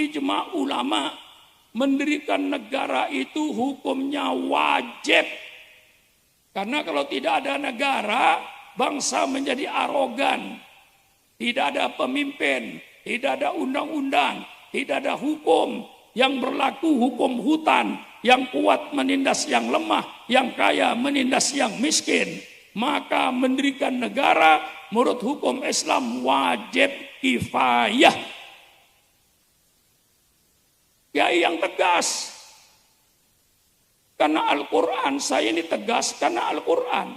ijma ulama, mendirikan negara itu hukumnya wajib. Karena kalau tidak ada negara, bangsa menjadi arogan. Tidak ada pemimpin, tidak ada undang-undang, tidak ada hukum yang berlaku, hukum hutan. Yang kuat menindas yang lemah, yang kaya menindas yang miskin. Maka mendirikan negara menurut hukum Islam wajib kifayah. Kiai yang tegas. Karena Al-Quran, saya ini tegas karena Al-Quran.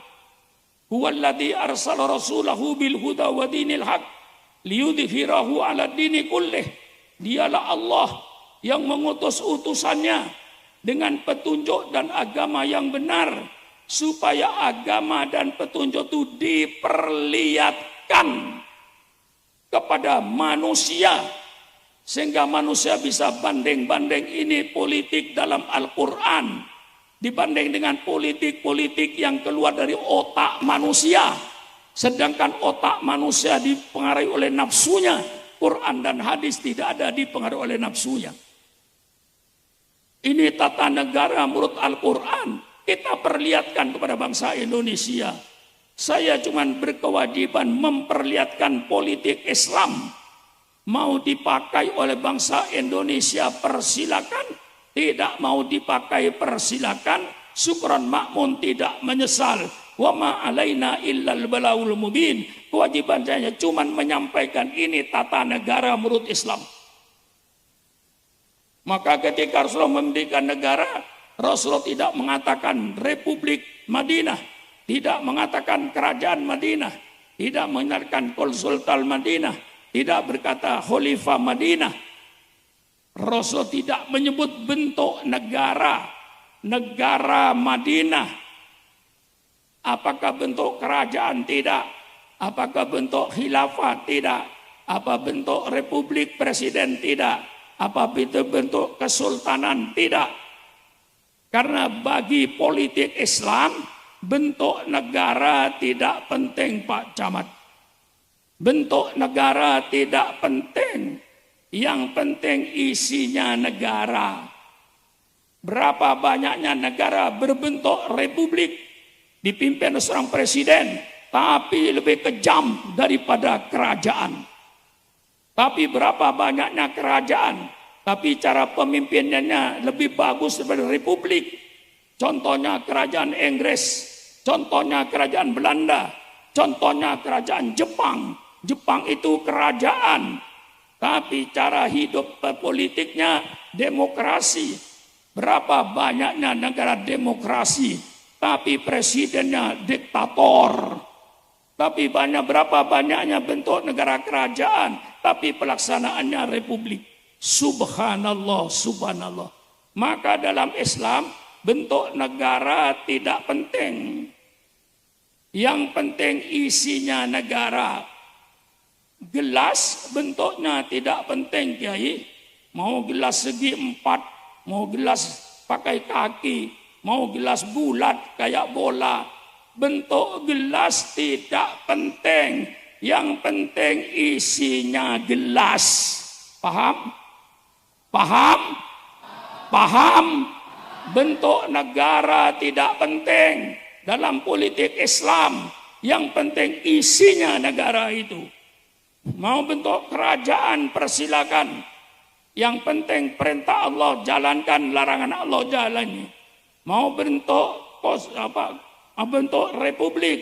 Huwallazi arsala rasulahu bil huda wa dinil haq liyudhhirahu ala dini kullih. Dialah Allah yang mengutus utusannya dengan petunjuk dan agama yang benar, supaya agama dan petunjuk itu diperlihatkan kepada manusia, sehingga manusia bisa banding-banding ini politik dalam Al-Quran dibanding dengan politik-politik yang keluar dari otak manusia. Sedangkan otak manusia dipengaruhi oleh nafsunya, Quran dan hadis tidak ada dipengaruhi oleh nafsunya. Ini tata negara menurut Al-Quran. Kita perlihatkan kepada bangsa Indonesia. Saya cuma berkewajiban memperlihatkan politik Islam. Mau dipakai oleh bangsa Indonesia, persilakan. Tidak mau dipakai, persilakan. Syukran makmun, tidak menyesal. Wa ma alaina illal balaul mubin. Kewajiban saya cuma menyampaikan ini tata negara menurut Islam. Maka ketika Rasulullah mendirikan negara, Rasulullah tidak mengatakan Republik Madinah, tidak mengatakan Kerajaan Madinah, tidak mengatakan Konsultan Madinah, tidak berkata Khalifah Madinah. Rasul tidak menyebut bentuk negara, negara Madinah. Apakah bentuk kerajaan? Tidak. Apakah bentuk khilafah? Tidak. Apa bentuk republik presiden? Tidak. Apa bentuk kesultanan? Tidak. Karena bagi politik Islam, bentuk negara tidak penting, Pak Camat. Bentuk negara tidak penting. Yang penting isinya negara. Berapa banyaknya negara berbentuk republik dipimpin seorang presiden, tapi lebih kejam daripada kerajaan. Tapi berapa banyaknya kerajaan, tapi cara pemimpinannya lebih bagus daripada republik. Contohnya kerajaan Inggris, contohnya kerajaan Belanda, contohnya kerajaan Jepang. Jepang itu kerajaan, tapi cara hidup politiknya demokrasi. Berapa banyaknya negara demokrasi, tapi presidennya diktator. Tapi berapa banyaknya bentuk negara kerajaan, tapi pelaksanaannya republik. Subhanallah, subhanallah. Maka dalam Islam bentuk negara tidak penting. Yang penting isinya negara. Gelas bentuknya tidak penting, Kiai. Mau gelas segi 4, mau gelas pakai kaki, mau gelas bulat kayak bola. Bentuk gelas tidak penting. Yang penting isinya gelas. Paham? Paham? Paham? Bentuk negara tidak penting dalam politik Islam. Yang penting isinya negara itu. Mau bentuk kerajaan, persilakan. Yang penting perintah Allah jalankan, larangan Allah jalani. Mau bentuk bentuk republik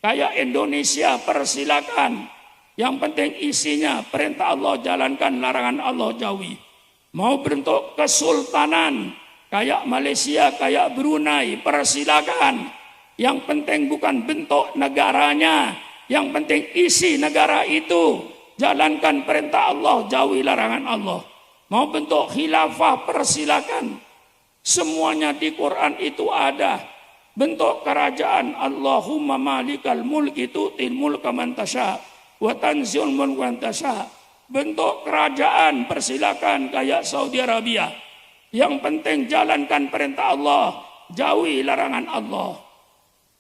kayak Indonesia, persilakan. Yang penting isinya perintah Allah jalankan, larangan Allah jauhi. Mau bentuk kesultanan kayak Malaysia, kayak Brunei, persilakan. Yang penting bukan bentuk negaranya, yang penting isi negara itu. Jalankan perintah Allah, jauhi larangan Allah. Mau bentuk khilafah, persilakan. Semuanya di Quran itu ada. Bentuk kerajaan, Allahumma malikal mulki tu'til mulka man tasha wa tanzi'ul mulka man tasha. Bentuk kerajaan, persilakan kayak Saudi Arabia. Yang penting jalankan perintah Allah, jauhi larangan Allah.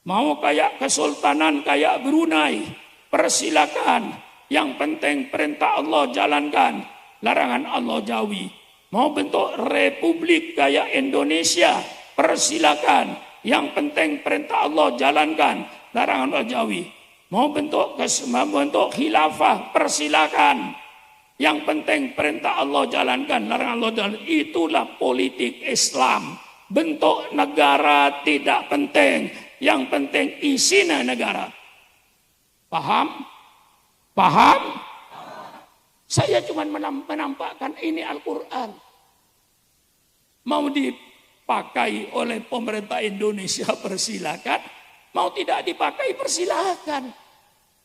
Mau kayak kesultanan kayak Brunei, persilakan. Yang penting perintah Allah jalankan. larangan Allah jauhi. Mau bentuk republik kayak Indonesia, persilakan. Yang penting perintah Allah jalankan, larangan Allah jauhi. Mau bentuk khilafah, persilakan. Yang penting perintah Allah jalankan, larangan Allah jalankan. Itulah politik Islam. Bentuk negara tidak penting. Yang penting isinya negara. Paham? Paham? Saya cuma menampakkan ini Al-Quran. Mau dipakai oleh pemerintah Indonesia, persilakan. Mau tidak dipakai, persilakan.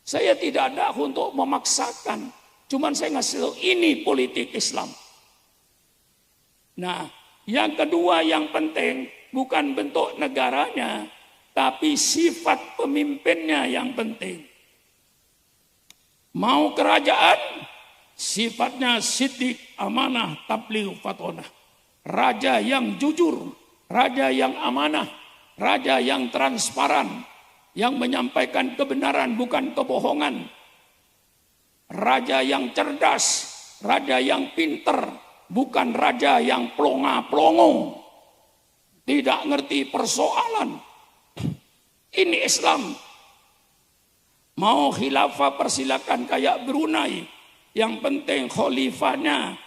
Saya tidak ada untuk memaksakan. Cuman saya ngasih tahu ini politik Islam. Nah, yang kedua yang penting bukan bentuk negaranya, tapi sifat pemimpinnya yang penting. Mau kerajaan, sifatnya siddiq, amanah, tabligh, fatonah. Raja yang jujur, raja yang amanah, raja yang transparan, yang menyampaikan kebenaran bukan kebohongan. Raja yang cerdas, raja yang pinter, bukan raja yang plonga-plongo. Tidak ngerti persoalan. Ini Islam. Mau khilafah persilakan kayak Brunei. Yang penting khalifahnya.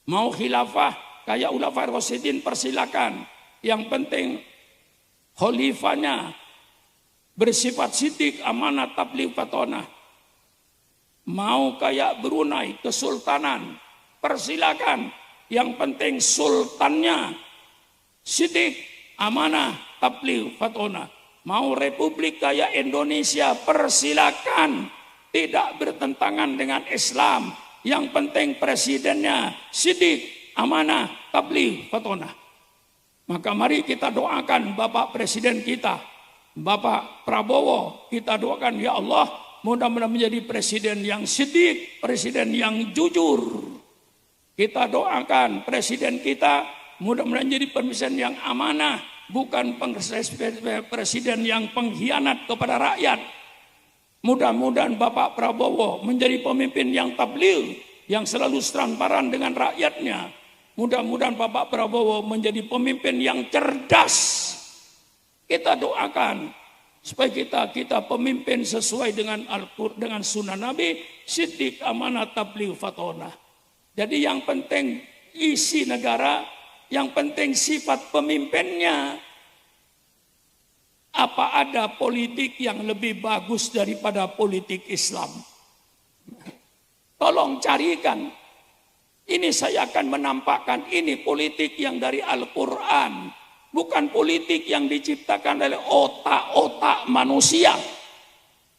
Mau khilafah kayak Khulafaur Rasyidin persilakan. Yang penting khalifahnya bersifat siddiq, amanah, tabligh, fatonah. Mau kayak Brunei, kesultanan, persilakan. Yang penting sultannya siddiq, amanah, tabligh, fatonah. Mau republik kayak Indonesia, persilakan. Tidak bertentangan dengan Islam. Yang penting presidennya siddiq, amanah, tabligh, fatonah. Maka mari kita doakan Bapak Presiden kita, Bapak Prabowo. Kita doakan, ya Allah, mudah-mudahan menjadi presiden yang siddiq, presiden yang jujur. Kita doakan presiden kita mudah-mudahan menjadi presiden yang amanah, bukan presiden yang pengkhianat kepada rakyat. Mudah-mudahan Bapak Prabowo menjadi pemimpin yang tabligh, yang selalu transparan dengan rakyatnya. Mudah-mudahan Bapak Prabowo menjadi pemimpin yang cerdas. Kita doakan supaya kita pemimpin sesuai dengan Al-Qur'an, dengan sunnah Nabi, siddiq, amanah, tabligh, fatonah. Jadi yang penting isi negara, yang penting sifat pemimpinnya. Apa ada politik yang lebih bagus daripada politik Islam? Tolong carikan. Ini saya akan menampakkan ini politik yang dari Al-Quran. Bukan politik yang diciptakan oleh otak-otak manusia.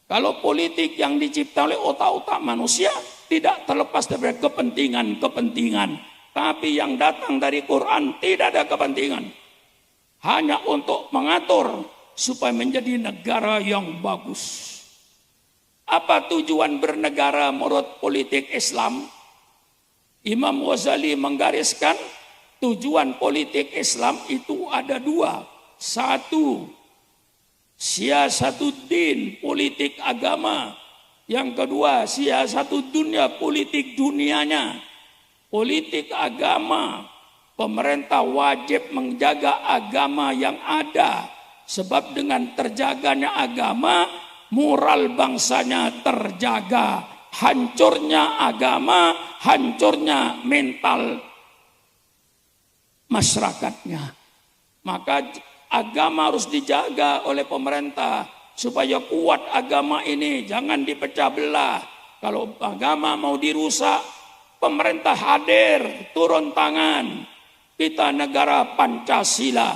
Kalau politik yang diciptakan oleh otak-otak manusia tidak terlepas dari kepentingan-kepentingan. Tapi yang datang dari Quran tidak ada kepentingan. Hanya untuk mengatur supaya menjadi negara yang bagus. Apa tujuan bernegara menurut politik Islam? Imam Ghazali menggariskan tujuan politik Islam itu ada dua. Satu, siyasatuddin, politik agama. Yang kedua, siyasatuddin dunia, politik dunianya. Politik agama, pemerintah wajib menjaga agama yang ada. Sebab dengan terjaganya agama, moral bangsanya terjaga. Hancurnya agama, hancurnya mental masyarakatnya. Maka agama harus dijaga oleh pemerintah supaya kuat agama ini, jangan dipecah belah. Kalau agama mau dirusak, pemerintah hadir, turun tangan. Kita negara Pancasila.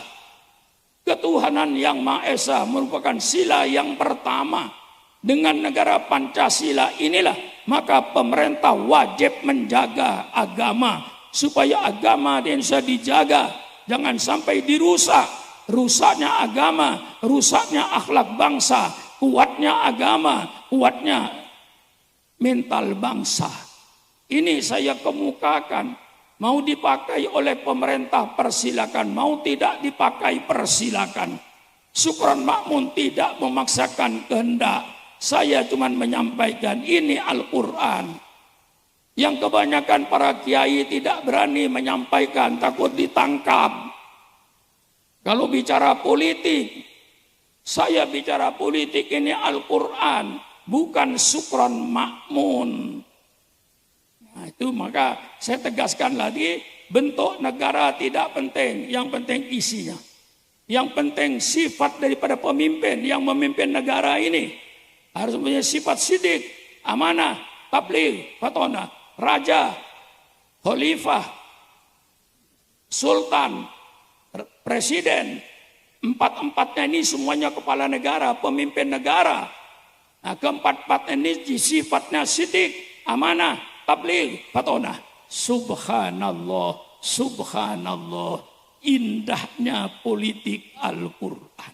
Ketuhanan yang Maha Esa merupakan sila yang pertama. Dengan negara Pancasila inilah, maka pemerintah wajib menjaga agama. Supaya agama di Indonesia dijaga. Jangan sampai dirusak. Rusaknya agama, rusaknya akhlak bangsa. Kuatnya agama, kuatnya mental bangsa. Ini saya kemukakan. Mau dipakai oleh pemerintah persilakan, mau tidak dipakai persilakan. Syukran makmun tidak memaksakan kehendak. Saya cuma menyampaikan ini Al-Quran. Yang kebanyakan para kiai tidak berani menyampaikan, takut ditangkap. Kalau bicara politik, saya bicara politik ini Al-Quran, bukan sukron makmun. Nah itu maka saya tegaskan lagi, bentuk negara tidak penting, yang penting isinya. Yang penting sifat daripada pemimpin yang memimpin negara ini harus punya sifat sidik, amanah, tabligh, fatonah, raja, khalifah, sultan, presiden. Empat-empatnya ini semuanya kepala negara, pemimpin negara. Nah, keempat-empatnya ini sifatnya sidik, amanah, tabligh, fatonah. Subhanallah, subhanallah, indahnya politik Al-Quran.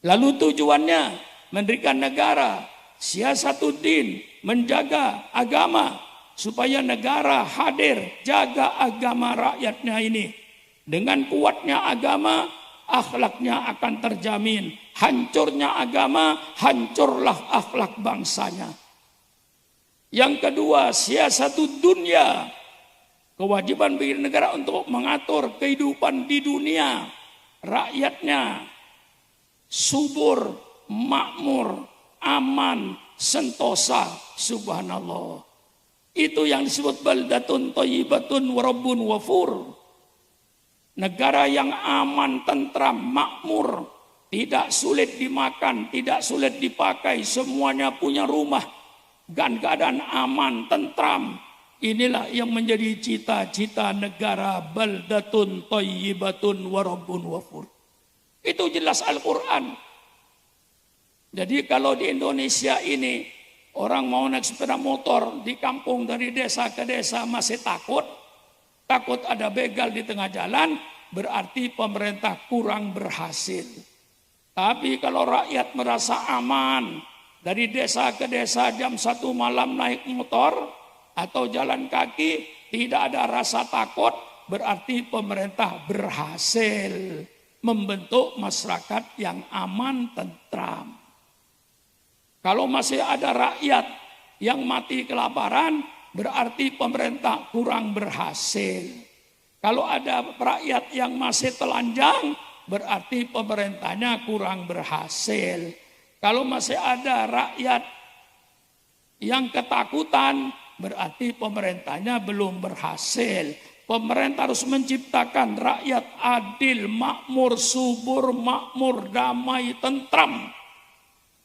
Lalu tujuannya mendirikan negara, siasatuddin, menjaga agama, supaya negara hadir, jaga agama rakyatnya ini. Dengan kuatnya agama, akhlaknya akan terjamin. Hancurnya agama, hancurlah akhlak bangsanya. Yang kedua, siasatud dunia. Kewajiban bagi negara untuk mengatur kehidupan di dunia. Rakyatnya subur, makmur, aman, sentosa. Subhanallah. Itu yang disebut baldatun thayyibatun wa rabbun ghafur. Negara yang aman, tentram, makmur, tidak sulit dimakan, tidak sulit dipakai, semuanya punya rumah dan keadaan aman, tentram. Inilah yang menjadi cita-cita negara baldatun thayyibatun wa rabbun ghafur. Itu jelas Al-Quran. Jadi kalau di Indonesia ini orang mau naik sepeda motor di kampung dari desa ke desa masih takut ada begal di tengah jalan, berarti pemerintah kurang berhasil. Tapi kalau rakyat merasa aman, dari desa ke desa jam 1 malam naik motor atau jalan kaki, tidak ada rasa takut, berarti pemerintah berhasil membentuk masyarakat yang aman, tentram. Kalau masih ada rakyat yang mati kelaparan, berarti pemerintah kurang berhasil. Kalau ada rakyat yang masih telanjang, berarti pemerintahnya kurang berhasil. Kalau masih ada rakyat yang ketakutan, berarti pemerintahnya belum berhasil. Pemerintah harus menciptakan rakyat adil, makmur, subur, makmur, damai, tentram.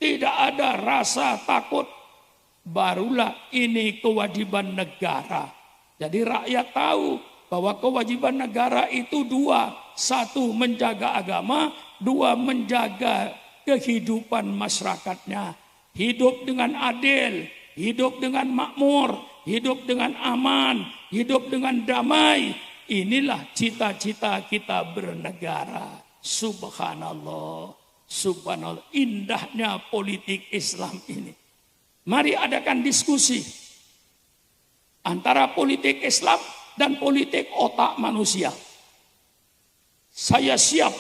Tidak ada rasa takut. Barulah ini kewajiban negara. Jadi rakyat tahu bahwa kewajiban negara itu dua. Satu, menjaga agama. Dua, menjaga kehidupan masyarakatnya. Hidup dengan adil, hidup dengan makmur, hidup dengan aman, hidup dengan damai. Inilah cita-cita kita bernegara. Subhanallah, subhanallah, indahnya politik Islam ini. Mari adakan diskusi antara politik Islam dan politik otak manusia. Saya siap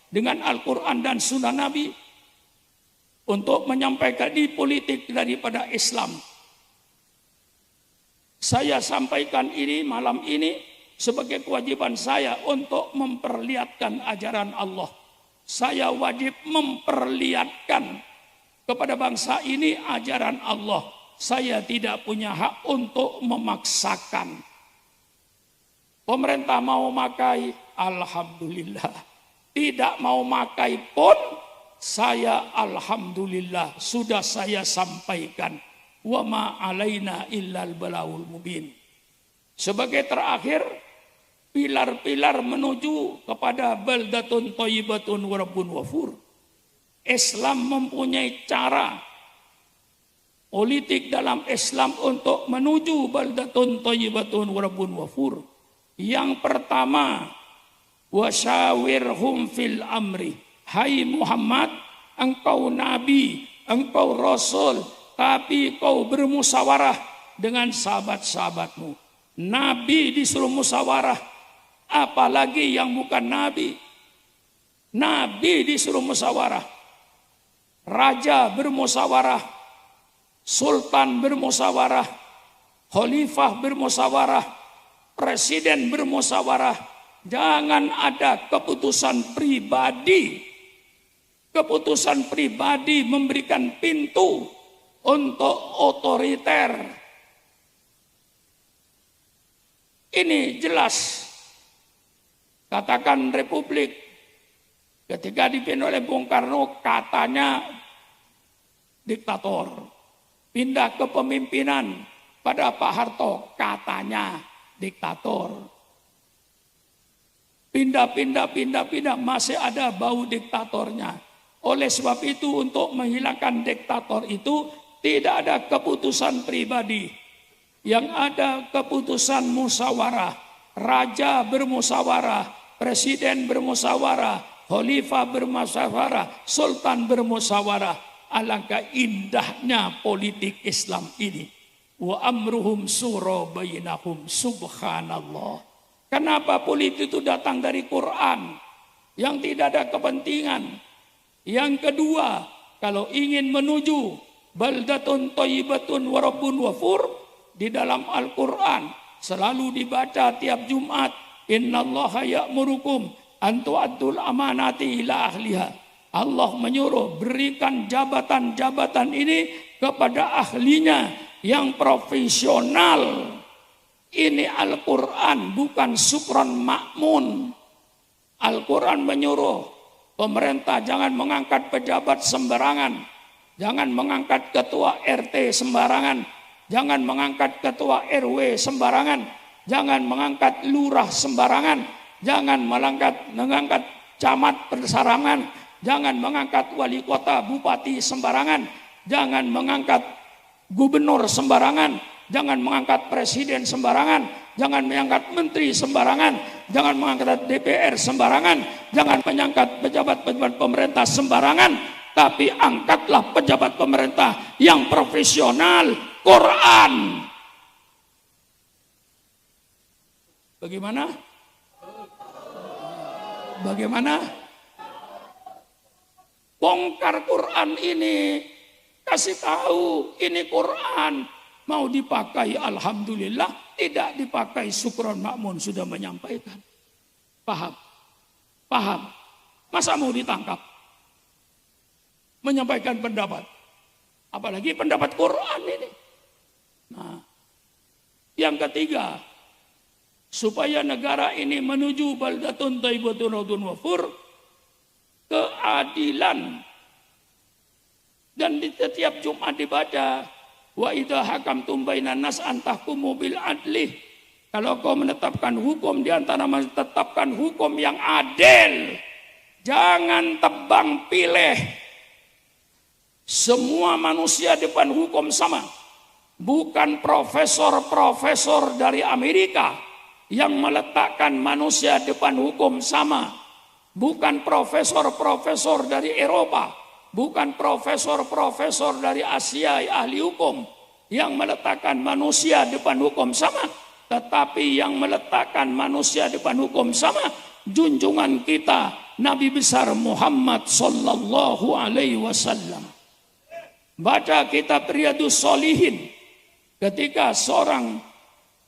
dengan Al-Quran dan Sunnah Nabi untuk menyampaikan di politik daripada Islam. Saya sampaikan ini malam ini sebagai kewajiban saya untuk memperlihatkan ajaran Allah. Saya wajib memperlihatkan kepada bangsa ini ajaran Allah. Saya tidak punya hak untuk memaksakan. Pemerintah mau makai, alhamdulillah. Tidak mau makai pun, saya alhamdulillah sudah saya sampaikan. Wa ma alaina illal balaul mubin. Sebagai terakhir, pilar-pilar menuju kepada baldatun thayyibatun wa rabbun ghafur. Islam mempunyai cara politik dalam Islam untuk menuju baldatun thayyibatun wa rabbun ghafur. Yang pertama, wasyawirhum fil amri. Hai Muhammad, engkau nabi, engkau rasul, tapi kau bermusyawarah dengan sahabat-sahabatmu. Nabi disuruh musyawarah, apalagi yang bukan nabi. Nabi disuruh musyawarah. Raja bermusyawarah, sultan bermusyawarah, khalifah bermusyawarah, presiden bermusyawarah. Jangan ada keputusan pribadi. Keputusan pribadi memberikan pintu untuk otoriter. Ini jelas. Katakan Republik. Ketika dipimpin oleh Bung Karno katanya diktator. Pindah ke pemimpinan pada Pak Harto katanya diktator. Pindah masih ada bau diktatornya. Oleh sebab itu untuk menghilangkan diktator itu tidak ada keputusan pribadi. Yang ada keputusan musyawarah. Raja bermusyawarah, presiden bermusyawarah, khalifah bermusyawarah, sultan bermusyawarah. Alangkah indahnya politik Islam ini. Wa amruhum sura bainahum, subhanallah. Kenapa politik itu datang dari Quran yang tidak ada kepentingan? Yang kedua, kalau ingin menuju baldatun thayyibatun wa rabbun ghafur, di dalam Al-Quran selalu dibaca tiap Jumat, innallaha ya'murukum an tu'addul amanati ila ahliha. Allah menyuruh berikan jabatan-jabatan ini kepada ahlinya yang profesional. Ini Al-Quran bukan Sukron Makmun. Al-Quran menyuruh pemerintah jangan mengangkat pejabat sembarangan. Jangan mengangkat ketua RT sembarangan. Jangan mengangkat ketua RW sembarangan. Jangan mengangkat lurah sembarangan. Jangan mengangkat camat persarangan. Jangan mengangkat wali kota, bupati sembarangan. Jangan mengangkat gubernur sembarangan. Jangan mengangkat presiden sembarangan. Jangan mengangkat menteri sembarangan. Jangan mengangkat DPR sembarangan. Jangan mengangkat pejabat-pejabat pemerintah sembarangan. Tapi angkatlah pejabat pemerintah yang profesional. Quran. Bagaimana? Bagaimana? Bongkar Quran ini. Kasih tahu ini Quran. Mau dipakai alhamdulillah, tidak dipakai syukron makmun sudah menyampaikan. Paham? Paham? Masa mau ditangkap? Menyampaikan pendapat. Apalagi pendapat Quran ini. Nah, yang ketiga, supaya negara ini menuju baldatun thayyibatun rabbun ghafur, keadilan. Dan di setiap Jumat dibaca, wa idza hakamtum bainan nas an tahkumu bil adli. Kalau kau menetapkan hukum di antara menetapkan hukum yang adil. Jangan tebang pilih. Semua manusia depan hukum sama. Bukan profesor-profesor dari Amerika yang meletakkan manusia depan hukum sama. Bukan profesor-profesor dari Eropa. Bukan profesor-profesor dari Asia ahli hukum yang meletakkan manusia depan hukum sama. Tetapi yang meletakkan manusia depan hukum sama, junjungan kita Nabi besar Muhammad sallallahu alaihi wasallam. Baca kitab Riyadhus Shalihin. Ketika seorang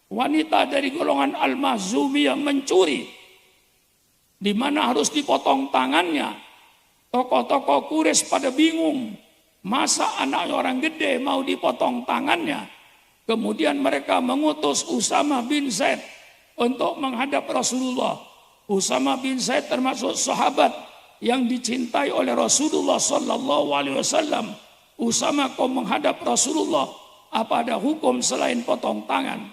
wanita dari golongan Al-Mahzumiyah mencuri, di mana harus dipotong tangannya. Tokoh-tokoh Quraisy pada bingung. Masa anak orang gede mau dipotong tangannya? Kemudian mereka mengutus Usama bin Zaid untuk menghadap Rasulullah. Usama bin Zaid termasuk sahabat yang dicintai oleh Rasulullah sallallahu alaihi wasallam. Usama kau menghadap Rasulullah, apa ada hukum selain potong tangan?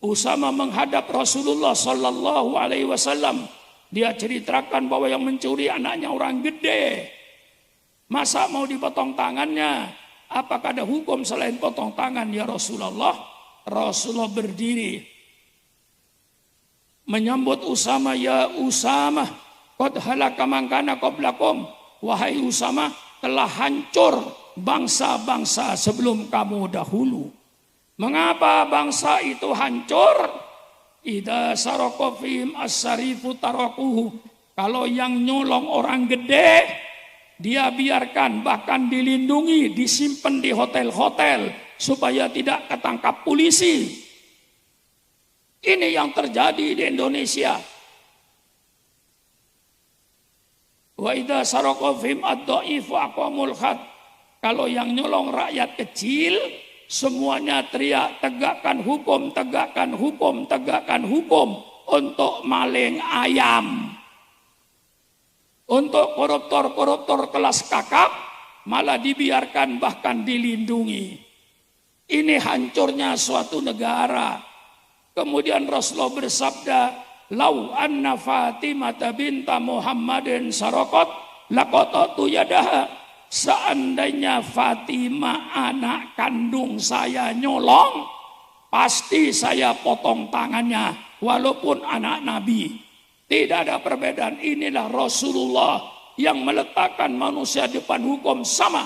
Usama menghadap Rasulullah sallallahu alaihi wasallam. Dia ceritakan bahwa yang mencuri anaknya orang gede. Masa mau dipotong tangannya? Apakah ada hukum selain potong tangan ya Rasulullah? Rasulullah berdiri. Menyambut Usama, ya Usama. Qad halaka man kana qablakum. Wahai Usama, telah hancur bangsa-bangsa sebelum kamu dahulu. Mengapa bangsa itu hancur? Idza saraka fihim as-sarifu tarakuhu. Kalau yang nyolong orang gede, dia biarkan, bahkan dilindungi, disimpan di hotel-hotel, supaya tidak ketangkap polisi. Ini yang terjadi di Indonesia. Wa idza saraqa fihim ad-dha'ifu aqamul had. Kalau yang nyolong rakyat kecil, semuanya teriak tegakkan hukum, tegakkan hukum, tegakkan hukum. Untuk maling ayam, untuk koruptor-koruptor kelas kakap, malah dibiarkan bahkan dilindungi. Ini hancurnya suatu negara. Kemudian Rasulullah bersabda, "Lau anna Fatimah binta Muhammadin saraqat laqatatu yadaha." Seandainya Fatimah anak kandung saya nyolong, pasti saya potong tangannya, walaupun anak Nabi. Tidak ada perbedaan. Inilah Rasulullah yang meletakkan manusia depan hukum sama.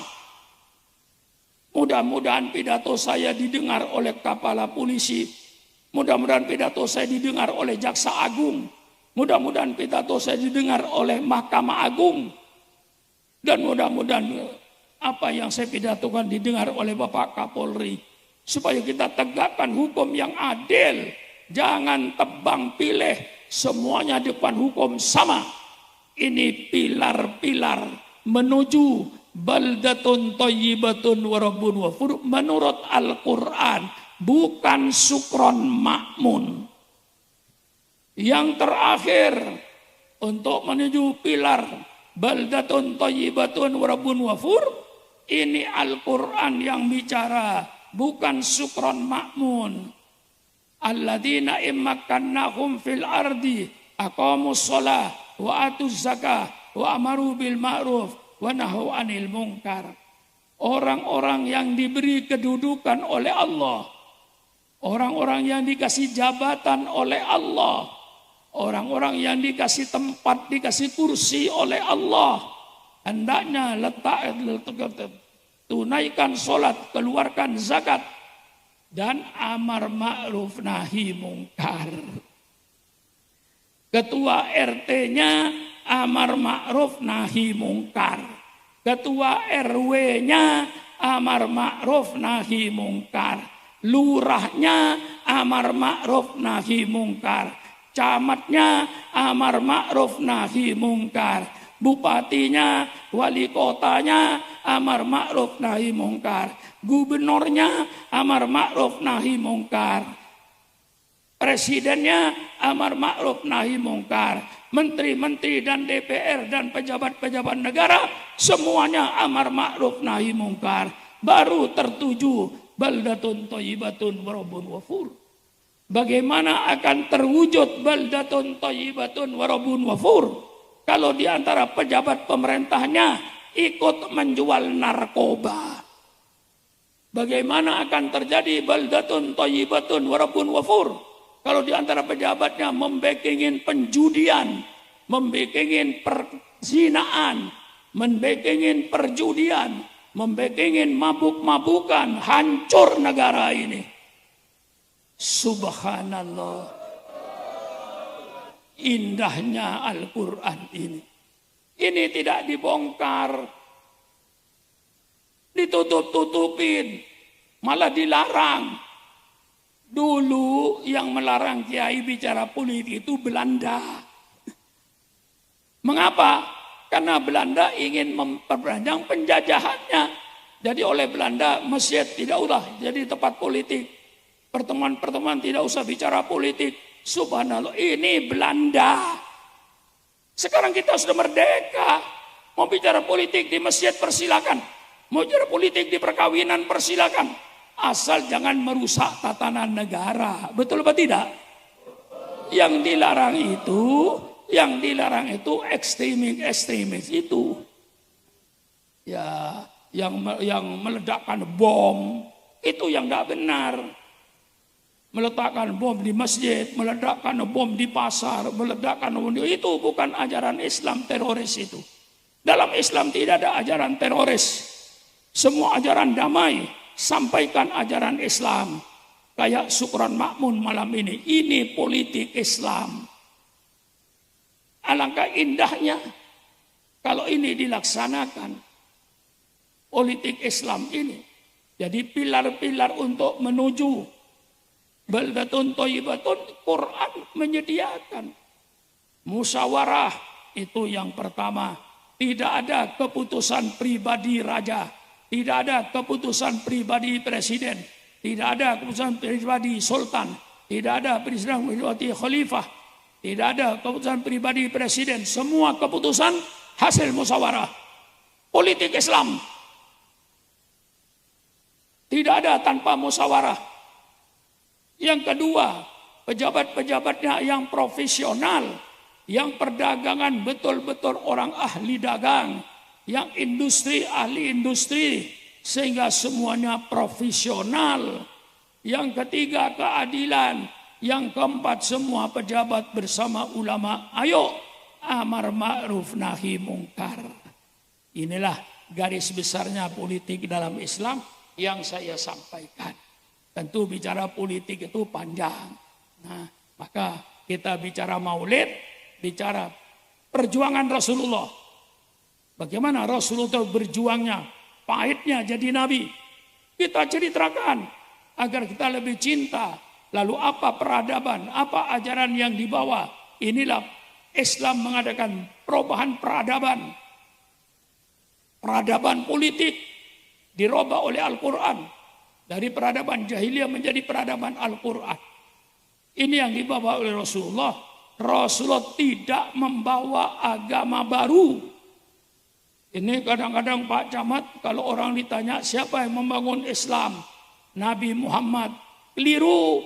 Mudah-mudahan pidato saya didengar oleh kepala polisi. Mudah-mudahan pidato saya didengar oleh Jaksa Agung. Mudah-mudahan pidato saya didengar oleh Mahkamah Agung. Dan mudah-mudahan apa yang saya pidatokan didengar oleh Bapak Kapolri. Supaya kita tegakkan hukum yang adil. Jangan tebang pilih, semuanya depan hukum sama. Ini pilar-pilar menuju baldatun thayyibatun wa rabbun ghafur menurut Al-Quran, bukan sukron makmun. Yang terakhir, untuk menuju pilar baldatun thayyibatun wa rabbun ghafur, ini Al-Quran yang bicara, bukan sukron makmun. Alladzina immakannahum fil ardi aqamus shalah wa atuz zakah wa amaru bil ma'ruf wa nahaw 'anil munkar. Orang-orang yang diberi kedudukan oleh Allah, orang-orang yang dikasih jabatan oleh Allah, orang-orang yang dikasih tempat, dikasih kursi oleh Allah, hendaknya tunaikan sholat, keluarkan zakat, dan amar ma'ruf nahi mungkar. Ketua RT-nya amar ma'ruf nahi mungkar. Ketua RW-nya amar ma'ruf nahi mungkar. Lurahnya amar ma'ruf nahi mungkar. Camatnya amar ma'ruf nahi mungkar. Bupatinya, wali kotanya amar ma'ruf nahi mungkar. Gubernurnya amar ma'ruf nahi mungkar. Presidennya amar ma'ruf nahi mungkar. Menteri-menteri dan DPR dan pejabat-pejabat negara semuanya amar ma'ruf nahi mungkar. Baru tertuju baldatun thayyibatun wa rabbun ghafur. Bagaimana akan terwujud baldatun thayyibatun wa rabbun ghafur kalau di antara pejabat pemerintahnya ikut menjual narkoba? Bagaimana akan terjadi baldatun thayyibatun wa rabbun ghafur kalau di antara pejabatnya membekengin penjudian, membekengin perzinaan, membekengin perjudian, membekengin mabuk-mabukan? Hancur negara ini. Subhanallah. Indahnya Al-Quran ini. Ini tidak dibongkar, ditutup-tutupin, malah dilarang. Dulu yang melarang kiai bicara politik itu Belanda. Mengapa? Karena Belanda ingin memperpanjang penjajahannya. Jadi oleh Belanda masjid tidak usah jadi tempat politik. Pertemuan-pertemuan tidak usah bicara politik. Subhanallah, ini Belanda. Sekarang kita sudah merdeka. Mau bicara politik di masjid persilakan. Mau bicara politik di perkawinan persilakan. Asal jangan merusak tatanan negara. Betul apa tidak? Yang dilarang itu ekstremis itu. Ya, yang meledakkan bom itu yang tidak benar. Meletakkan bom di masjid, meledakkan bom di pasar, meledakkan bom itu bukan ajaran Islam. Teroris itu. Dalam Islam tidak ada ajaran teroris. Semua ajaran damai. Sampaikan ajaran Islam. Kayak syukran makmun malam ini. Ini politik Islam. Alangkah indahnya kalau ini dilaksanakan. Politik Islam ini. Jadi pilar-pilar untuk menuju baldatun thayyibatun, Quran menyediakan. Musyawarah itu yang pertama. Tidak ada keputusan pribadi raja. Tidak ada keputusan pribadi presiden. Tidak ada keputusan pribadi sultan. Tidak ada keputusan pribadi khalifah. Tidak ada keputusan pribadi presiden. Semua keputusan hasil musyawarah. Politik Islam tidak ada tanpa musyawarah. Yang kedua, pejabat-pejabatnya yang profesional, yang perdagangan betul-betul orang ahli dagang, yang industri ahli industri, sehingga semuanya profesional. Yang ketiga, keadilan. Yang keempat, semua pejabat bersama ulama. Ayo, amar ma'ruf nahi mungkar. Inilah garis besarnya politik dalam Islam yang saya sampaikan. Tentu bicara politik itu panjang. Nah, maka kita bicara maulid, bicara perjuangan Rasulullah. Bagaimana Rasulullah berjuangnya, pahitnya jadi nabi. Kita ceritakan agar kita lebih cinta. Lalu apa peradaban, apa ajaran yang dibawa. Inilah Islam mengadakan perubahan peradaban. Peradaban politik dirubah oleh Al-Quran. Dari peradaban jahiliyah menjadi peradaban Al-Quran. Ini yang dibawa oleh Rasulullah. Rasulullah tidak membawa agama baru. Ini kadang-kadang Pak Camat, kalau orang ditanya siapa yang membangun Islam, Nabi Muhammad. Keliru.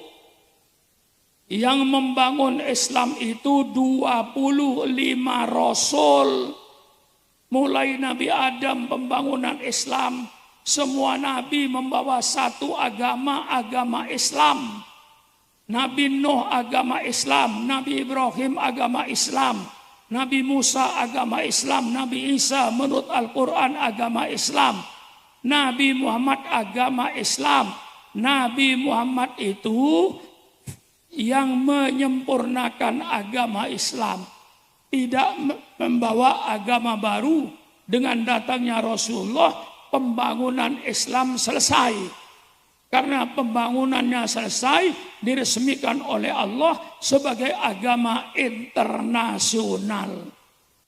Yang membangun Islam itu 25 Rasul. Mulai Nabi Adam pembangunan Islam. Semua Nabi membawa satu agama, agama Islam. Nabi Nuh agama Islam. Nabi Ibrahim agama Islam. Nabi Musa agama Islam. Nabi Isa menurut Al-Quran agama Islam. Nabi Muhammad agama Islam. Nabi Muhammad itu yang menyempurnakan agama Islam. Tidak membawa agama baru. Dengan datangnya Rasulullah, pembangunan Islam selesai. Karena pembangunannya selesai, diresmikan oleh Allah sebagai agama internasional.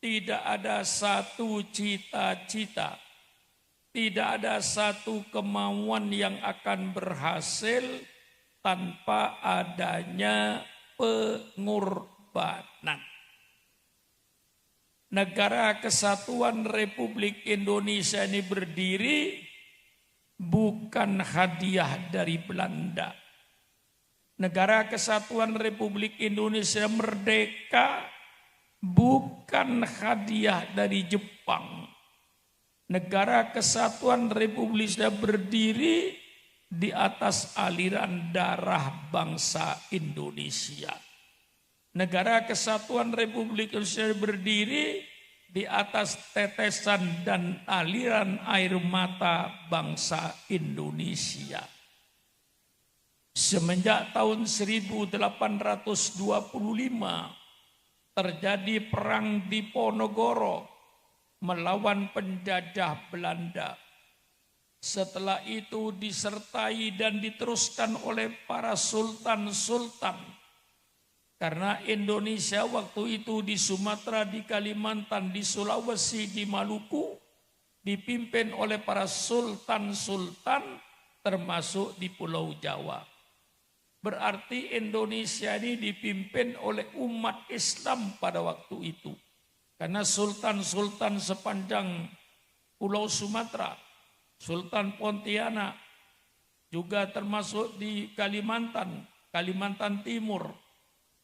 Tidak ada satu cita-cita, tidak ada satu kemauan yang akan berhasil tanpa adanya pengorbanan. Negara Kesatuan Republik Indonesia ini berdiri bukan hadiah dari Belanda. Negara Kesatuan Republik Indonesia merdeka bukan hadiah dari Jepang. Negara Kesatuan Republik Indonesia berdiri di atas aliran darah bangsa Indonesia. Negara Kesatuan Republik Indonesia berdiri di atas tetesan dan aliran air mata bangsa Indonesia. Semenjak tahun 1825 terjadi perang Diponegoro melawan penjajah Belanda. Setelah itu disertai dan diteruskan oleh para sultan-sultan. Karena Indonesia waktu itu di Sumatera, di Kalimantan, di Sulawesi, di Maluku dipimpin oleh para sultan-sultan termasuk di Pulau Jawa. Berarti Indonesia ini dipimpin oleh umat Islam pada waktu itu. Karena sultan-sultan sepanjang Pulau Sumatera, Sultan Pontianak, juga termasuk di Kalimantan, Kalimantan Timur,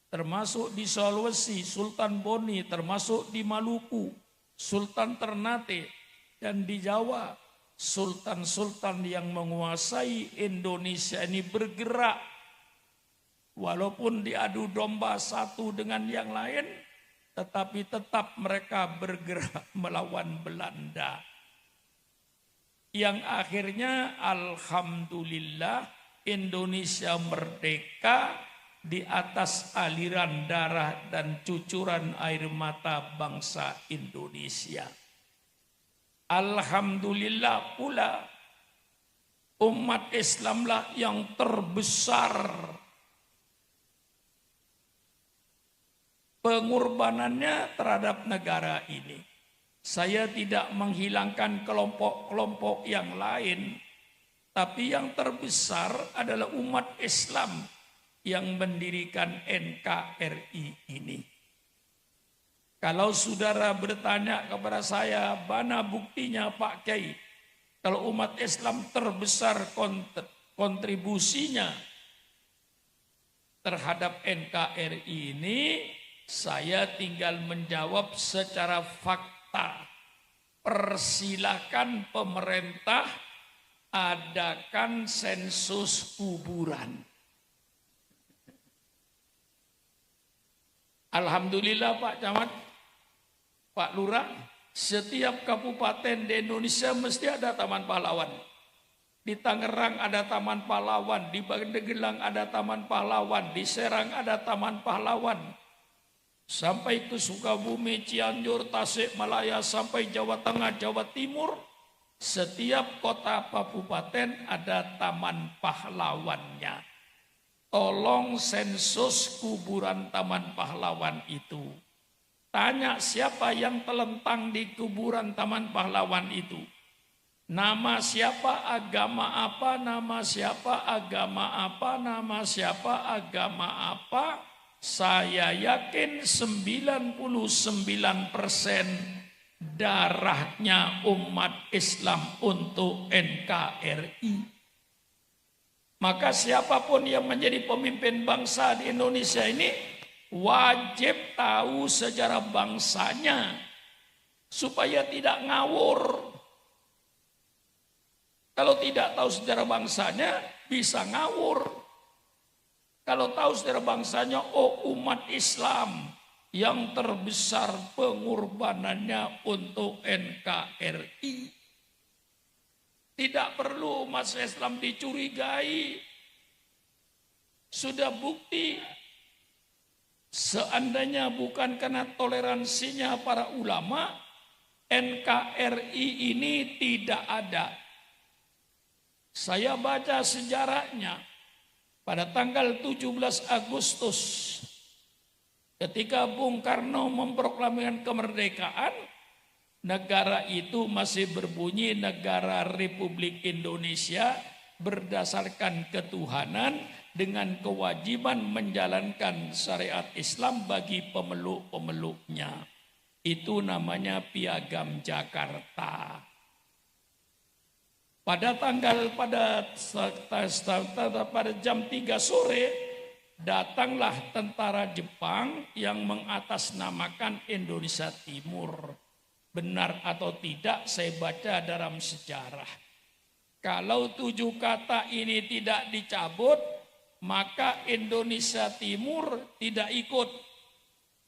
termasuk di Sulawesi, Sultan Boni, termasuk di Maluku, Sultan Ternate, dan di Jawa, sultan-sultan yang menguasai Indonesia ini bergerak. Walaupun diadu domba satu dengan yang lain, tetapi tetap mereka bergerak melawan Belanda. Yang akhirnya alhamdulillah Indonesia merdeka di atas aliran darah dan cucuran air mata bangsa Indonesia. Alhamdulillah pula Umat Islamlah yang terbesar. Pengorbanannya terhadap negara ini. Saya tidak menghilangkan kelompok-kelompok yang lain, tapi yang terbesar adalah umat Islam yang mendirikan NKRI ini. Kalau saudara bertanya kepada saya, mana buktinya Pak Kiai? Kalau umat Islam terbesar kontribusinya terhadap NKRI ini, saya tinggal menjawab secara fakta. Persilakan pemerintah adakan sensus kuburan. Alhamdulillah Pak Camat, Pak Lurah, setiap kabupaten di Indonesia mesti ada Taman Pahlawan. Di Tangerang ada Taman Pahlawan, di Pandeglang ada Taman Pahlawan, di Serang ada Taman Pahlawan. Sampai ke Sukabumi, Cianjur, Tasikmalaya, sampai Jawa Tengah, Jawa Timur, setiap kota kabupaten ada Taman Pahlawannya. Tolong sensus kuburan Taman Pahlawan itu. Tanya siapa yang telentang di kuburan Taman Pahlawan itu. Nama siapa, agama apa, nama siapa, agama apa, nama siapa, agama apa. Saya yakin 99% darahnya umat Islam untuk NKRI. Maka siapapun yang menjadi pemimpin bangsa di Indonesia ini wajib tahu sejarah bangsanya supaya tidak ngawur. Kalau tidak tahu sejarah bangsanya bisa ngawur. Kalau tahu sejarah bangsanya, oh umat Islam yang terbesar pengorbanannya untuk NKRI. Tidak perlu umat Islam dicurigai. Sudah bukti. Seandainya bukan karena toleransinya para ulama, NKRI ini tidak ada. Saya baca sejarahnya. Pada tanggal 17 Agustus, ketika Bung Karno memproklamirkan kemerdekaan, negara itu masih berbunyi negara Republik Indonesia berdasarkan ketuhanan dengan kewajiban menjalankan syariat Islam bagi pemeluk-pemeluknya. Itu namanya Piagam Jakarta. Pada jam 3 sore datanglah tentara Jepang yang mengatasnamakan Indonesia Timur. Benar atau tidak saya baca dalam sejarah. Kalau 7 kata ini tidak dicabut, maka Indonesia Timur tidak ikut.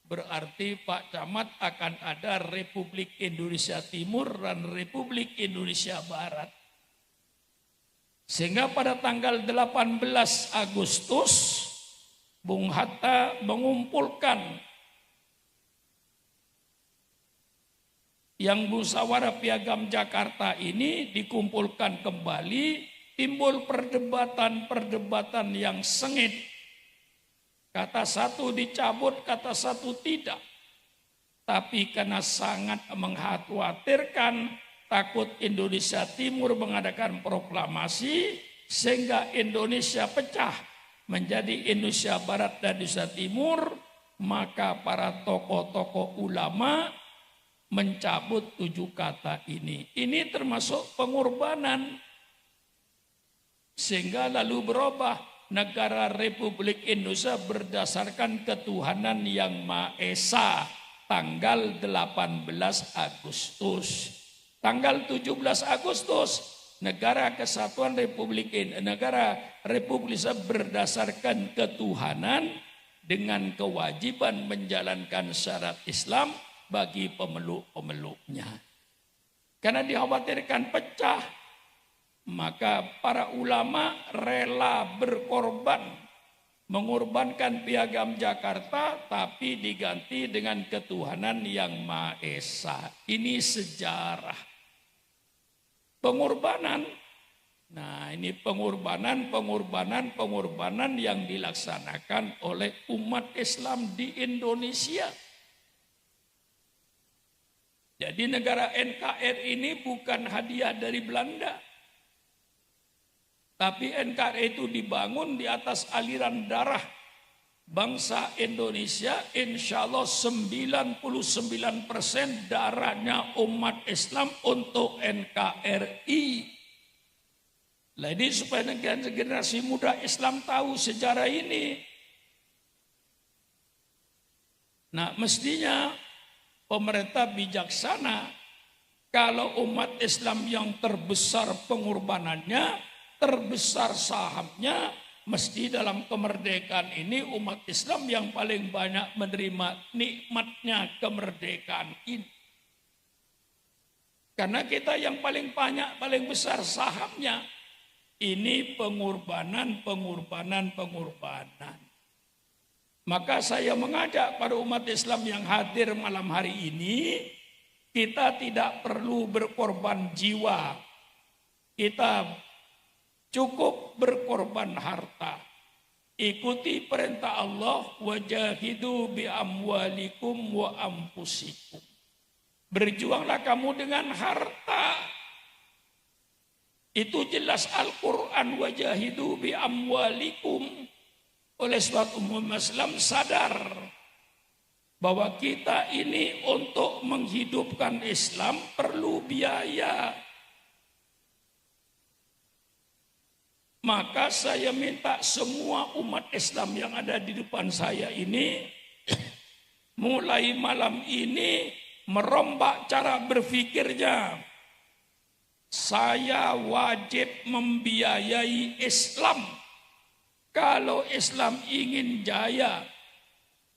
Berarti Pak Camat akan ada Republik Indonesia Timur dan Republik Indonesia Barat. Sehingga pada tanggal 18 Agustus, Bung Hatta mengumpulkan yang musyawarah Piagam Jakarta ini dikumpulkan kembali, timbul perdebatan-perdebatan yang sengit. Kata satu dicabut, kata satu tidak. Tapi karena sangat mengkhawatirkan, takut Indonesia Timur mengadakan proklamasi, sehingga Indonesia pecah menjadi Indonesia Barat dan Indonesia Timur, maka para tokoh-tokoh ulama mencabut 7 kata ini. Ini termasuk pengorbanan. Sehingga lalu berubah negara Republik Indonesia berdasarkan ketuhanan yang Maha Esa tanggal 18 Agustus. Tanggal 17 Agustus negara kesatuan Republik Indonesia berdasarkan ketuhanan dengan kewajiban menjalankan syarat Islam bagi pemeluk-pemeluknya. Karena dikhawatirkan pecah, maka para ulama rela berkorban, mengorbankan Piagam Jakarta tapi diganti dengan ketuhanan yang Maha Esa. Ini sejarah. Pengorbanan Nah, ini pengorbanan yang dilaksanakan oleh umat Islam di Indonesia. Jadi negara NKRI ini bukan hadiah dari Belanda. Tapi NKRI itu dibangun di atas aliran darah bangsa Indonesia. Insya Allah 99% darahnya umat Islam untuk NKRI. Nah, ini supaya generasi muda Islam tahu sejarah ini. Nah, mestinya pemerintah bijaksana kalau umat Islam yang terbesar pengorbanannya, terbesar sahamnya, mesti dalam kemerdekaan ini umat Islam yang paling banyak menerima nikmatnya kemerdekaan ini. Karena kita yang paling banyak, paling besar sahamnya, ini pengorbanan. Maka saya mengajak para umat Islam yang hadir malam hari ini, kita tidak perlu berkorban jiwa. Kita cukup berkorban harta. Ikuti perintah Allah, wajahidu bi amwalikum wa ampusikum. Berjuanglah kamu dengan harta. Itu jelas Al-Quran, wajahidu bi amwalikum. Oleh sebab umat Islam sadar bahwa kita ini untuk menghidupkan Islam perlu biaya. Maka saya minta semua umat Islam yang ada di depan saya ini mulai malam ini merombak cara berpikirnya. Saya wajib membiayai Islam. Kalau Islam ingin jaya,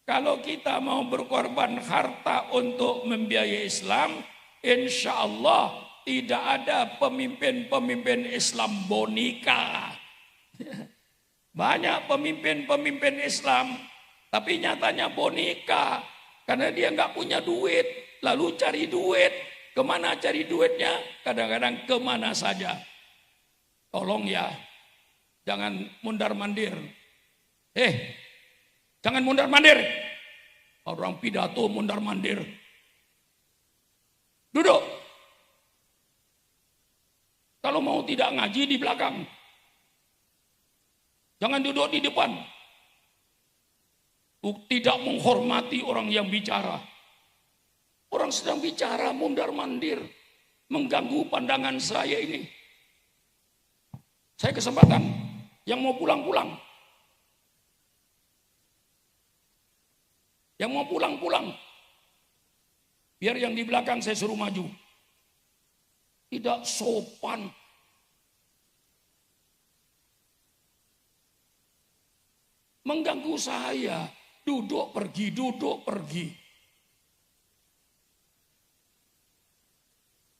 kalau kita mau berkorban harta untuk membiayai Islam, insya Allah tidak ada pemimpin-pemimpin Islam boneka. Banyak pemimpin-pemimpin Islam, tapi nyatanya boneka. Karena dia nggak punya duit, lalu cari duit. Kemana cari duitnya? Kadang-kadang kemana saja. Tolong ya, jangan mundar-mandir. Jangan mundar-mandir. Orang pidato mundar-mandir. Duduk. Kalau mau tidak ngaji di belakang. Jangan duduk di depan. Tidak menghormati orang yang bicara. Orang sedang bicara mundar-mandir. Mengganggu pandangan saya ini. Saya kesempatan. Yang mau pulang-pulang. Yang mau pulang-pulang. Biar yang di belakang saya suruh maju. Tidak sopan. Mengganggu saya. Duduk pergi, duduk pergi.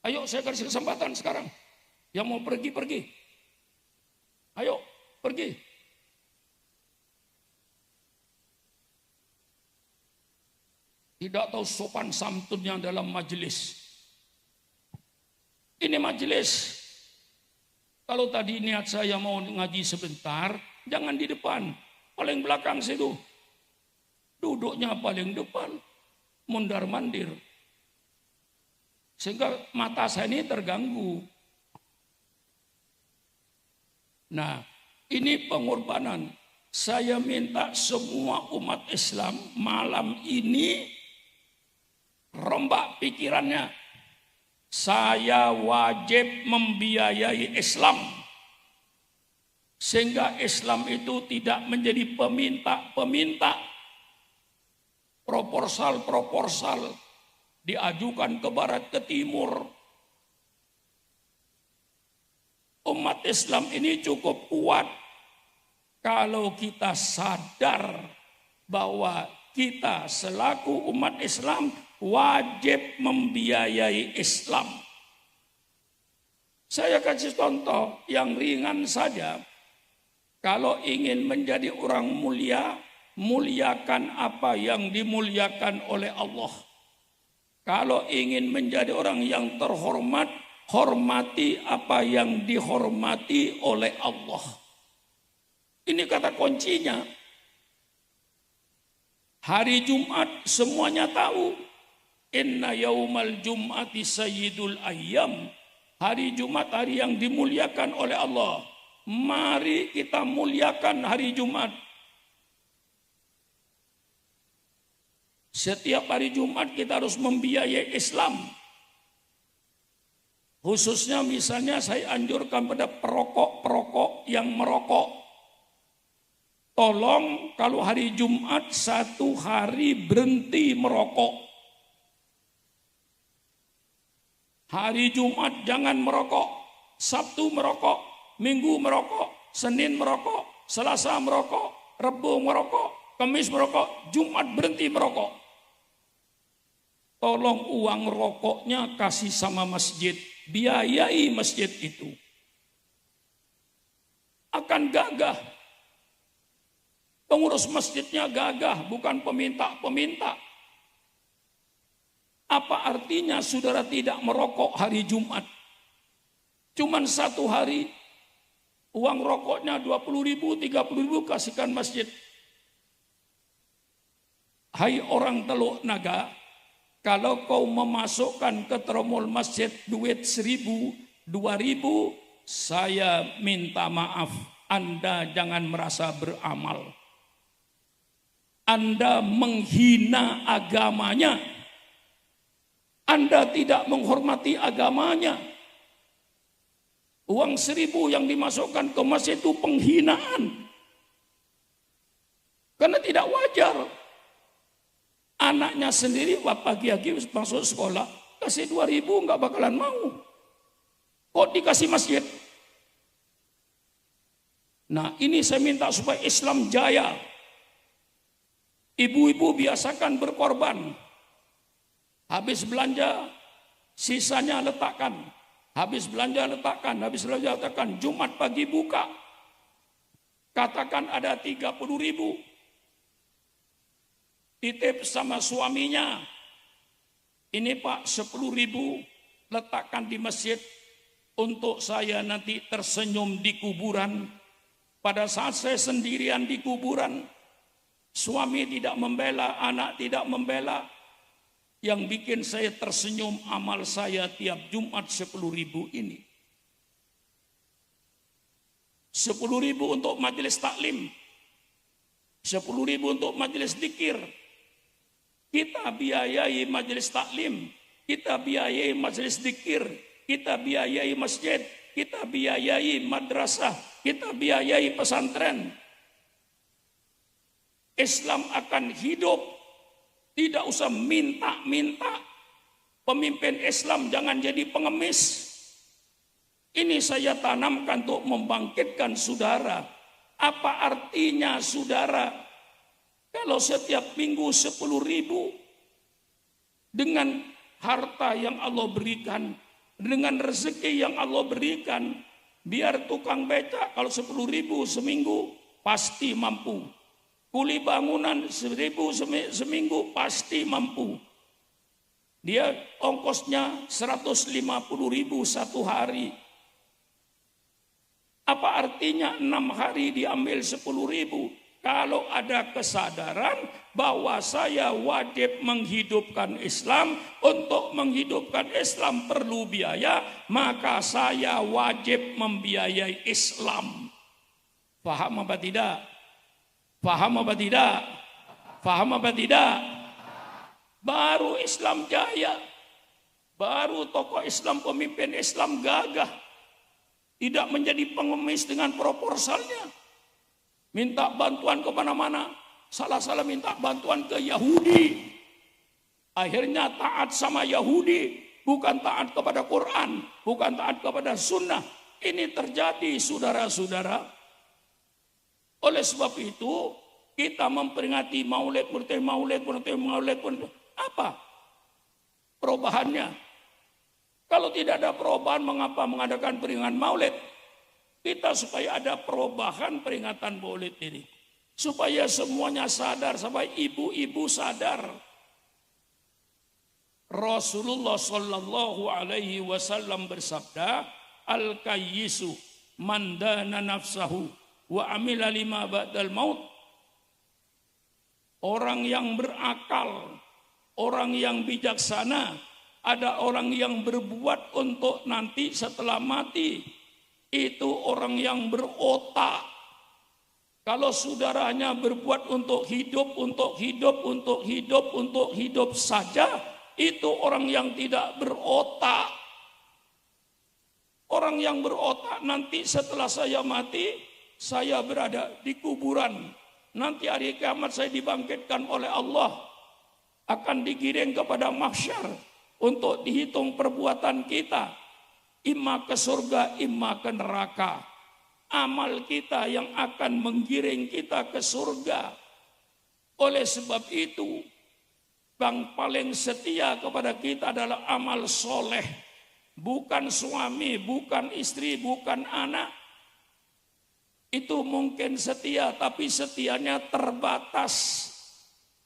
Ayo saya kasih kesempatan sekarang. Yang mau pergi, pergi. Ayo, pergi. Tidak tahu sopan santunnya dalam majelis. Ini majelis. Kalau tadi niat saya mau ngaji sebentar, jangan di depan. Paling belakang situ. Duduknya paling depan. Mundar-mandir. Sehingga mata saya ini terganggu. Nah, ini pengorbanan. Saya minta semua umat Islam malam ini rombak pikirannya. Saya wajib membiayai Islam. Sehingga Islam itu tidak menjadi peminta-peminta. Proposal-proposal diajukan ke barat, ke timur. Umat Islam ini cukup kuat kalau kita sadar bahwa kita selaku umat Islam wajib membiayai Islam. Saya kasih contoh yang ringan saja. Kalau ingin menjadi orang mulia, muliakan apa yang dimuliakan oleh Allah. Kalau ingin menjadi orang yang terhormat, Hormati apa yang dihormati oleh Allah. Ini kata kuncinya. Hari Jumat semuanya tahu. Inna yaumal jum'ati sayyidul ayyam. Hari Jumat hari yang dimuliakan oleh Allah. Mari kita muliakan hari Jumat. Setiap hari Jumat kita harus membiayai Islam. Khususnya misalnya saya anjurkan pada perokok-perokok yang merokok. Tolong kalau hari Jumat 1 hari berhenti merokok. Hari Jumat jangan merokok. Sabtu merokok, Minggu merokok, Senin merokok, Selasa merokok, Rabu merokok, Kamis merokok, Jumat berhenti merokok. Tolong uang rokoknya kasih sama masjid. Biayai masjid itu. Akan gagah. Pengurus masjidnya gagah, bukan peminta-peminta. Apa artinya saudara tidak merokok hari Jumat? Cuman 1 hari, uang rokoknya 20.000, 30.000 kasihkan masjid. Hai orang Teluk Naga, kalau kau memasukkan ke tromol masjid duit 1.000, 2.000, saya minta maaf, Anda jangan merasa beramal. Anda menghina agamanya. Anda tidak menghormati agamanya. Uang 1.000 yang dimasukkan ke masjid itu penghinaan. Karena tidak wajar. Anaknya sendiri pagi-pagi masuk sekolah, kasih 2.000 nggak bakalan mau. Kok dikasih masjid? Nah ini saya minta supaya Islam jaya. Ibu-ibu biasakan berkorban. Habis belanja, sisanya letakkan. Habis belanja letakkan, habis belanja letakkan. Jumat pagi buka. Katakan ada 30.000. Titip sama suaminya. Ini Pak 10.000 letakkan di masjid. Untuk saya nanti tersenyum di kuburan. Pada saat saya sendirian di kuburan. Suami tidak membela, anak tidak membela. Yang bikin saya tersenyum amal saya tiap Jumat 10.000 ini. 10.000 untuk majelis taklim. 10.000 untuk majelis dzikir. Kita biayai majelis taklim. Kita biayai majelis dzikir. Kita biayai masjid. Kita biayai madrasah. Kita biayai pesantren. Islam akan hidup. Tidak usah minta-minta. Pemimpin Islam jangan jadi pengemis. Ini saya tanamkan untuk membangkitkan saudara. Apa artinya saudara? Kalau setiap minggu 10.000 dengan harta yang Allah berikan, dengan rezeki yang Allah berikan, biar tukang becak kalau 10.000 seminggu pasti mampu. Kuli bangunan 1.000 seminggu pasti mampu. Dia ongkosnya 150.000 satu hari. Apa artinya 6 hari diambil 10.000? Kalau ada kesadaran bahwa saya wajib menghidupkan Islam, untuk menghidupkan Islam perlu biaya, maka saya wajib membiayai Islam. Paham apa tidak? Paham apa tidak? Paham apa tidak? Baru Islam jaya. Baru tokoh Islam, pemimpin Islam gagah. Tidak menjadi pengemis dengan proposalnya. Minta bantuan kemana-mana. Salah-salah minta bantuan ke Yahudi. Akhirnya taat sama Yahudi. Bukan taat kepada Quran. Bukan taat kepada sunnah. Ini terjadi saudara-saudara. Oleh sebab itu, kita memperingati maulid. Apa perubahannya? Kalau tidak ada perubahan, mengapa mengadakan peringatan maulid? Kita supaya ada perubahan peringatan maulid ini. Supaya semuanya sadar, supaya ibu-ibu sadar. Rasulullah sallallahu alaihi wasallam bersabda, al-kayyisu man dana nafsahu wa amila lima ba'dal maut. Orang yang berakal, orang yang bijaksana, ada orang yang berbuat untuk nanti setelah mati. Itu orang yang berotak. Kalau saudaranya berbuat untuk hidup, untuk hidup, untuk hidup, untuk hidup saja, itu orang yang tidak berotak. Orang yang berotak, nanti setelah saya mati, saya berada di kuburan. Nanti hari kiamat saya dibangkitkan oleh Allah, akan digiring kepada mahsyar untuk dihitung perbuatan kita, imma ke surga, imma ke neraka. Amal kita yang akan menggiring kita ke surga. Oleh sebab itu, yang paling setia kepada kita adalah amal soleh. Bukan suami, bukan istri, bukan anak. Itu mungkin setia, tapi setianya terbatas.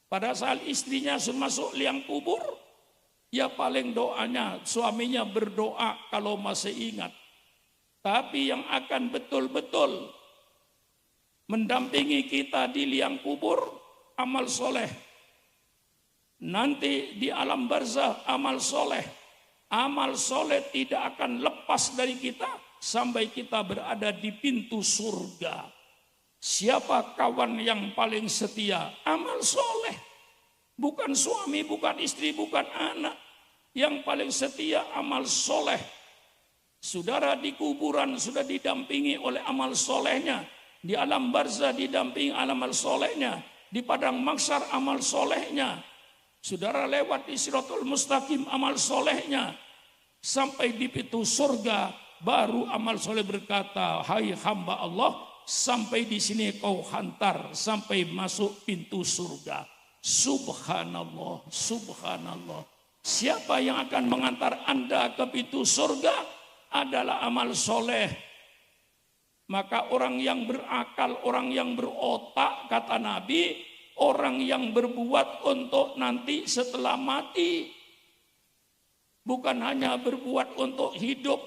Pada saat istrinya sudah masuk liang kubur, ya paling doanya, suaminya berdoa kalau masih ingat. Tapi yang akan betul-betul mendampingi kita di liang kubur, amal soleh. Nanti di alam barzah, amal soleh. Amal soleh tidak akan lepas dari kita sampai kita berada di pintu surga. Siapa kawan yang paling setia? Amal soleh. Bukan suami, bukan istri, bukan anak. Yang paling setia amal soleh. Saudara di kuburan sudah didampingi oleh amal solehnya. Di alam barzah didampingi amal solehnya. Di padang mahsyar amal solehnya. Saudara lewat di Siratul Mustaqim amal solehnya. Sampai di pintu surga baru amal soleh berkata, hai hamba Allah, sampai di sini kau hantar sampai masuk pintu surga. Subhanallah, subhanallah. Siapa yang akan mengantar Anda ke pintu surga? Adalah amal soleh. Maka orang yang berakal, orang yang berotak, kata Nabi, orang yang berbuat untuk nanti setelah mati. Bukan hanya berbuat untuk hidup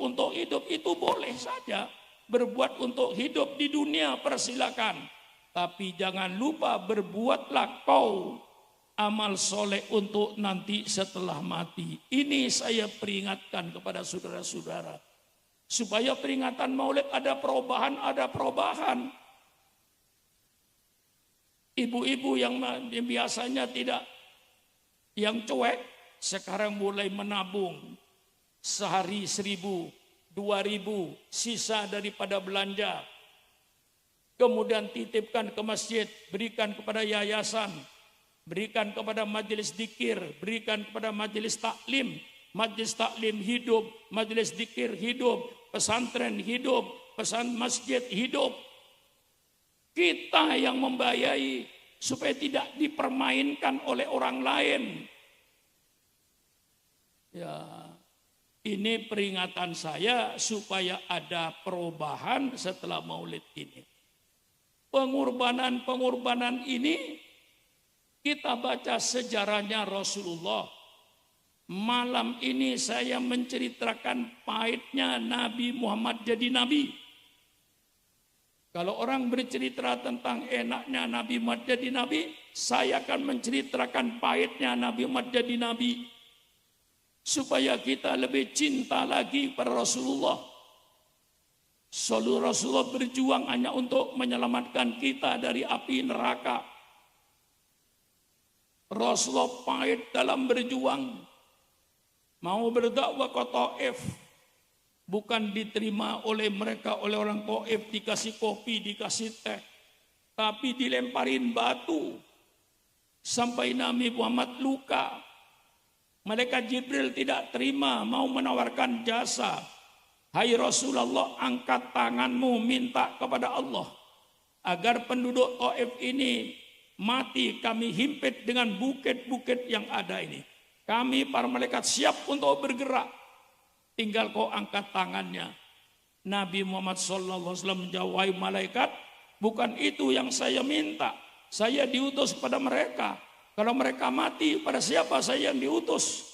itu boleh saja. Berbuat untuk hidup di dunia persilakan. Tapi jangan lupa berbuatlah kau amal soleh untuk nanti setelah mati. Ini saya peringatkan kepada saudara-saudara. Supaya peringatan maulid ada perubahan, ada perubahan. Ibu-ibu yang biasanya tidak, yang cuek, sekarang mulai menabung. Sehari 1.000, 2.000, sisa daripada belanja. Kemudian titipkan ke masjid, berikan kepada yayasan, berikan kepada majelis dzikir, berikan kepada majelis taklim. Majelis taklim hidup, majelis dzikir hidup, pesantren hidup, masjid hidup. Kita yang membiayai supaya tidak dipermainkan oleh orang lain. Ya, ini peringatan saya supaya ada perubahan setelah maulid ini. Pengorbanan ini kita baca sejarahnya Rasulullah. Malam ini saya menceritakan pahitnya Nabi Muhammad jadi nabi. Kalau orang bercerita tentang enaknya Nabi Muhammad jadi nabi, saya akan menceritakan pahitnya Nabi Muhammad jadi nabi. Supaya kita lebih cinta lagi pada Rasulullah. Rasulullah berjuang hanya untuk menyelamatkan kita dari api neraka. Rasulullah pahit dalam berjuang. Mau berdakwah ke Taif, bukan diterima oleh mereka, oleh orang Taif, dikasih kopi, dikasih teh, tapi dilemparin batu sampai Nabi Muhammad luka. Malaikat Jibril tidak terima, mau menawarkan jasa. Hai Rasulullah, angkat tanganmu, minta kepada Allah agar penduduk Taif ini mati, kami himpit dengan bukit-bukit yang ada ini. Kami para malaikat siap untuk bergerak. Tinggal kau angkat tangannya. Nabi Muhammad SAW menjawab, wahai malaikat, bukan itu yang saya minta. Saya diutus kepada mereka. Kalau mereka mati, pada siapa saya yang diutus?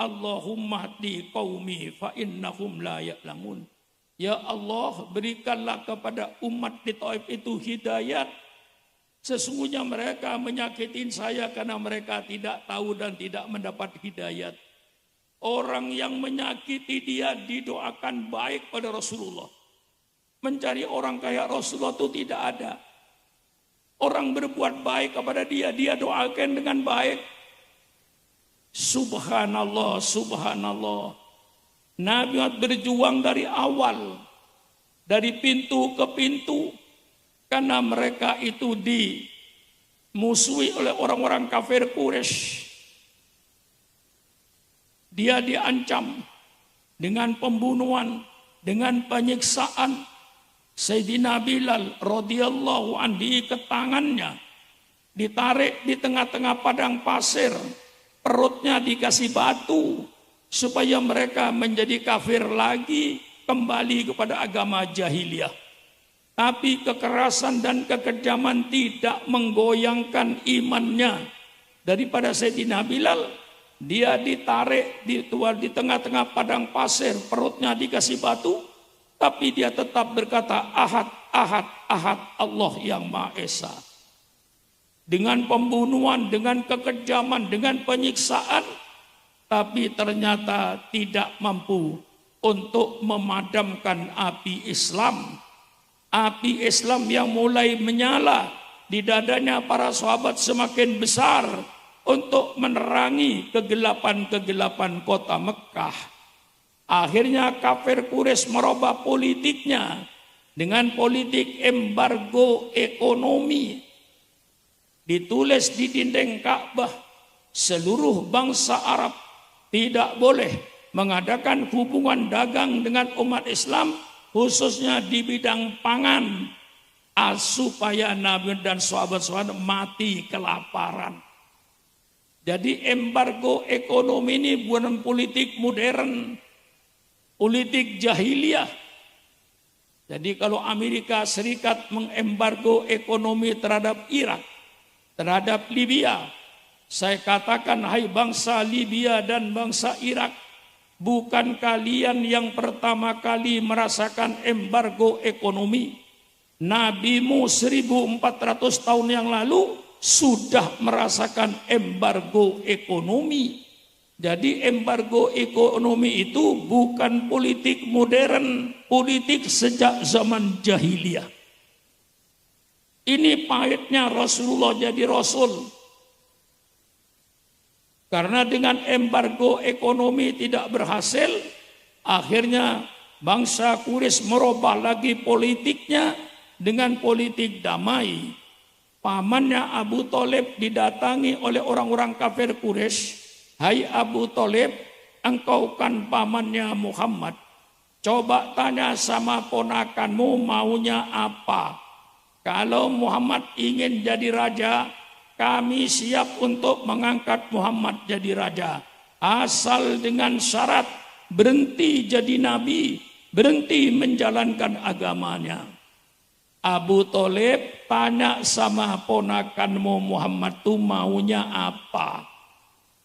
Allahumma hdi qaumi fa innahum la ya'lamun. Ya Allah, berikanlah kepada umat di Taif itu hidayat. Sesungguhnya mereka menyakitin saya karena mereka tidak tahu dan tidak mendapat hidayat. Orang yang menyakiti dia didoakan baik pada Rasulullah. Mencari orang kayak Rasulullah itu tidak ada. Orang berbuat baik kepada dia, dia doakan dengan baik. Subhanallah, subhanallah. Nabi berjuang dari awal, dari pintu ke pintu, karena mereka itu dimusuhi oleh orang-orang kafir Quraisy. Dia diancam dengan pembunuhan, dengan penyiksaan. Sayyidina Bilal radhiyallahu anhu diikat tangannya, ditarik di tengah-tengah padang pasir, perutnya dikasih batu, supaya mereka menjadi kafir lagi, kembali kepada agama jahiliyah. Tapi kekerasan dan kekejaman tidak menggoyangkan imannya daripada Sayyidina Bilal. Dia ditarik di tengah-tengah padang pasir, perutnya dikasih batu, tapi dia tetap berkata, Ahad, Ahad, Ahad, Allah yang Maha Esa. Dengan pembunuhan, dengan kekejaman, dengan penyiksaan, tapi ternyata tidak mampu untuk memadamkan api Islam. Api Islam yang mulai menyala di dadanya para sahabat semakin besar untuk menerangi kegelapan-kegelapan kota Mekah. Akhirnya kafir Quraisy merubah politiknya dengan politik embargo ekonomi. Ditulis di dinding Ka'bah, seluruh bangsa Arab tidak boleh mengadakan hubungan dagang dengan umat Islam, khususnya di bidang pangan, supaya Nabi dan sahabat-sahabat mati kelaparan. Jadi embargo ekonomi ini bukan politik modern, politik jahiliyah. Jadi kalau Amerika Serikat mengembargo ekonomi terhadap Irak, terhadap Libya, saya katakan, hai bangsa Libya dan bangsa Irak, bukan kalian yang pertama kali merasakan embargo ekonomi. Nabimu 1400 tahun yang lalu sudah merasakan embargo ekonomi. Jadi embargo ekonomi itu bukan politik modern, politik sejak zaman jahiliyah. Ini pahitnya Rasulullah jadi Rasul. Karena dengan embargo ekonomi tidak berhasil, akhirnya bangsa Quraisy merubah lagi politiknya dengan politik damai. Pamannya Abu Thalib didatangi oleh orang-orang kafir Quraisy. Hai Abu Thalib, engkau kan pamannya Muhammad. Coba tanya sama ponakanmu maunya apa. Kalau Muhammad ingin jadi raja, kami siap untuk mengangkat Muhammad jadi raja. Asal dengan syarat berhenti jadi nabi, berhenti menjalankan agamanya. Abu Thalib tanya sama ponakanmu Muhammad itu maunya apa.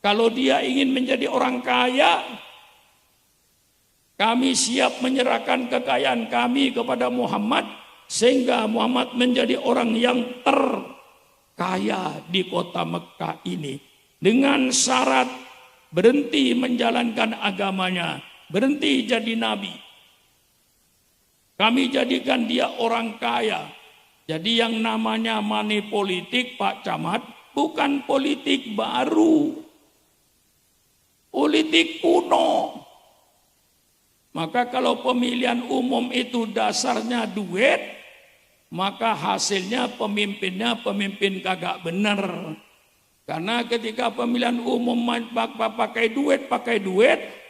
Kalau dia ingin menjadi orang kaya, kami siap menyerahkan kekayaan kami kepada Muhammad, sehingga Muhammad menjadi orang yang terkaya di kota Mekah ini. Dengan syarat berhenti menjalankan agamanya, berhenti jadi nabi. Kami jadikan dia orang kaya. Jadi yang namanya money politik, Pak Camat, bukan politik baru. Politik kuno. Maka kalau pemilihan umum itu dasarnya duit, maka hasilnya pemimpinnya pemimpin kagak benar. Karena ketika pemilihan umum pakai duit,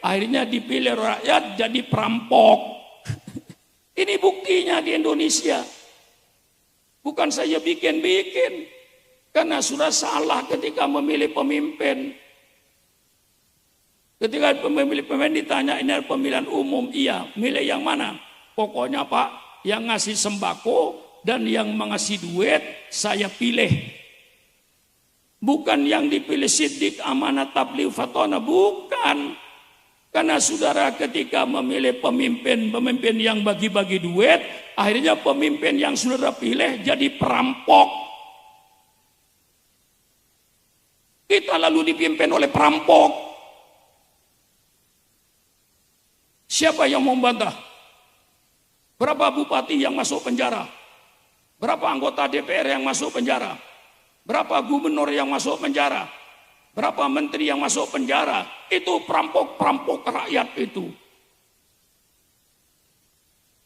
akhirnya dipilih rakyat jadi perampok. Ini buktinya di Indonesia. Bukan saya bikin-bikin. Karena sudah salah ketika memilih pemimpin. Ketika memilih pemimpin ditanya ini pemilihan umum. Iya, milih yang mana? Pokoknya Pak, yang ngasih sembako dan yang mengasih duit saya pilih. Bukan yang dipilih Siddiq, Amanah, Tabligh, Fatonah, bukan. Karena saudara ketika memilih pemimpin yang bagi-bagi duit, akhirnya pemimpin yang saudara pilih jadi perampok. Kita lalu dipimpin oleh perampok. Siapa yang membantah? Berapa bupati yang masuk penjara? Berapa anggota DPR yang masuk penjara? Berapa gubernur yang masuk penjara? Berapa menteri yang masuk penjara? Itu perampok-perampok rakyat itu.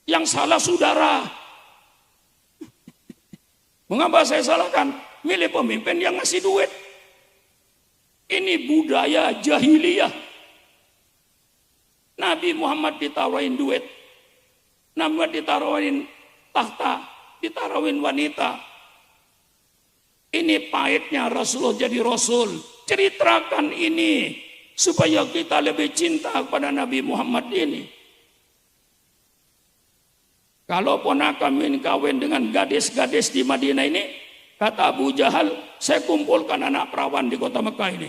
Yang salah saudara. Mengapa saya salahkan? Milih pemimpin yang ngasih duit. Ini budaya jahiliyah. Nabi Muhammad ditawarin duit. Nabi Muhammad ditawarin tahta, ditawarin wanita. Ini pahitnya Rasulullah jadi Rasul. Ceritakan ini supaya kita lebih cinta kepada Nabi Muhammad ini. Kalau ponakan kawin dengan gadis-gadis di Madinah ini, kata Abu Jahal, saya kumpulkan anak perawan di kota Mekah ini.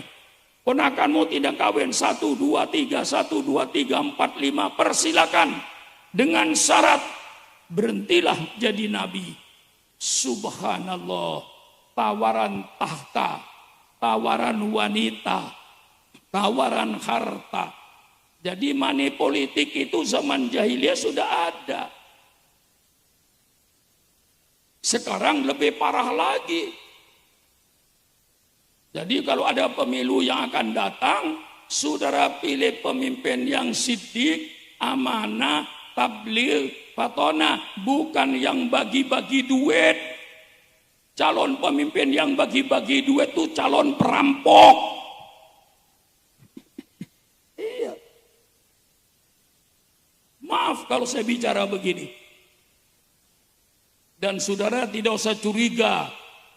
Ponakanmu tidak kawin 1, 2, 3, 1, 2, 3, 4, 5, persilakan. Dengan syarat berhentilah jadi nabi. Subhanallah. Tawaran tahta, tawaran wanita, tawaran harta. Jadi money politik itu zaman jahiliyah sudah ada. Sekarang lebih parah lagi. Jadi kalau ada pemilu yang akan datang, saudara pilih pemimpin yang siddiq, amanah, tabligh, fatonah, bukan yang bagi-bagi duit. Calon pemimpin yang bagi-bagi duit itu calon perampok. Iya. Maaf kalau saya bicara begini. Dan saudara tidak usah curiga.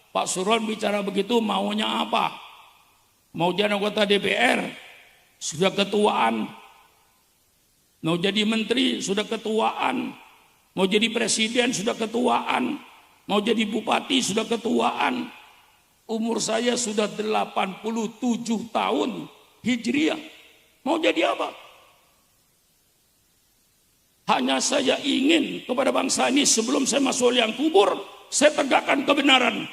Pak Suron bicara begitu maunya apa? Mau jadi anggota DPR, sudah ketuaan. Mau jadi menteri, sudah ketuaan. Mau jadi presiden, sudah ketuaan. Mau jadi bupati sudah ketuaan. Umur saya sudah 87 tahun Hijriah. Mau jadi apa? Hanya saya ingin kepada bangsa ini sebelum saya masuk liang kubur, saya tegakkan kebenaran.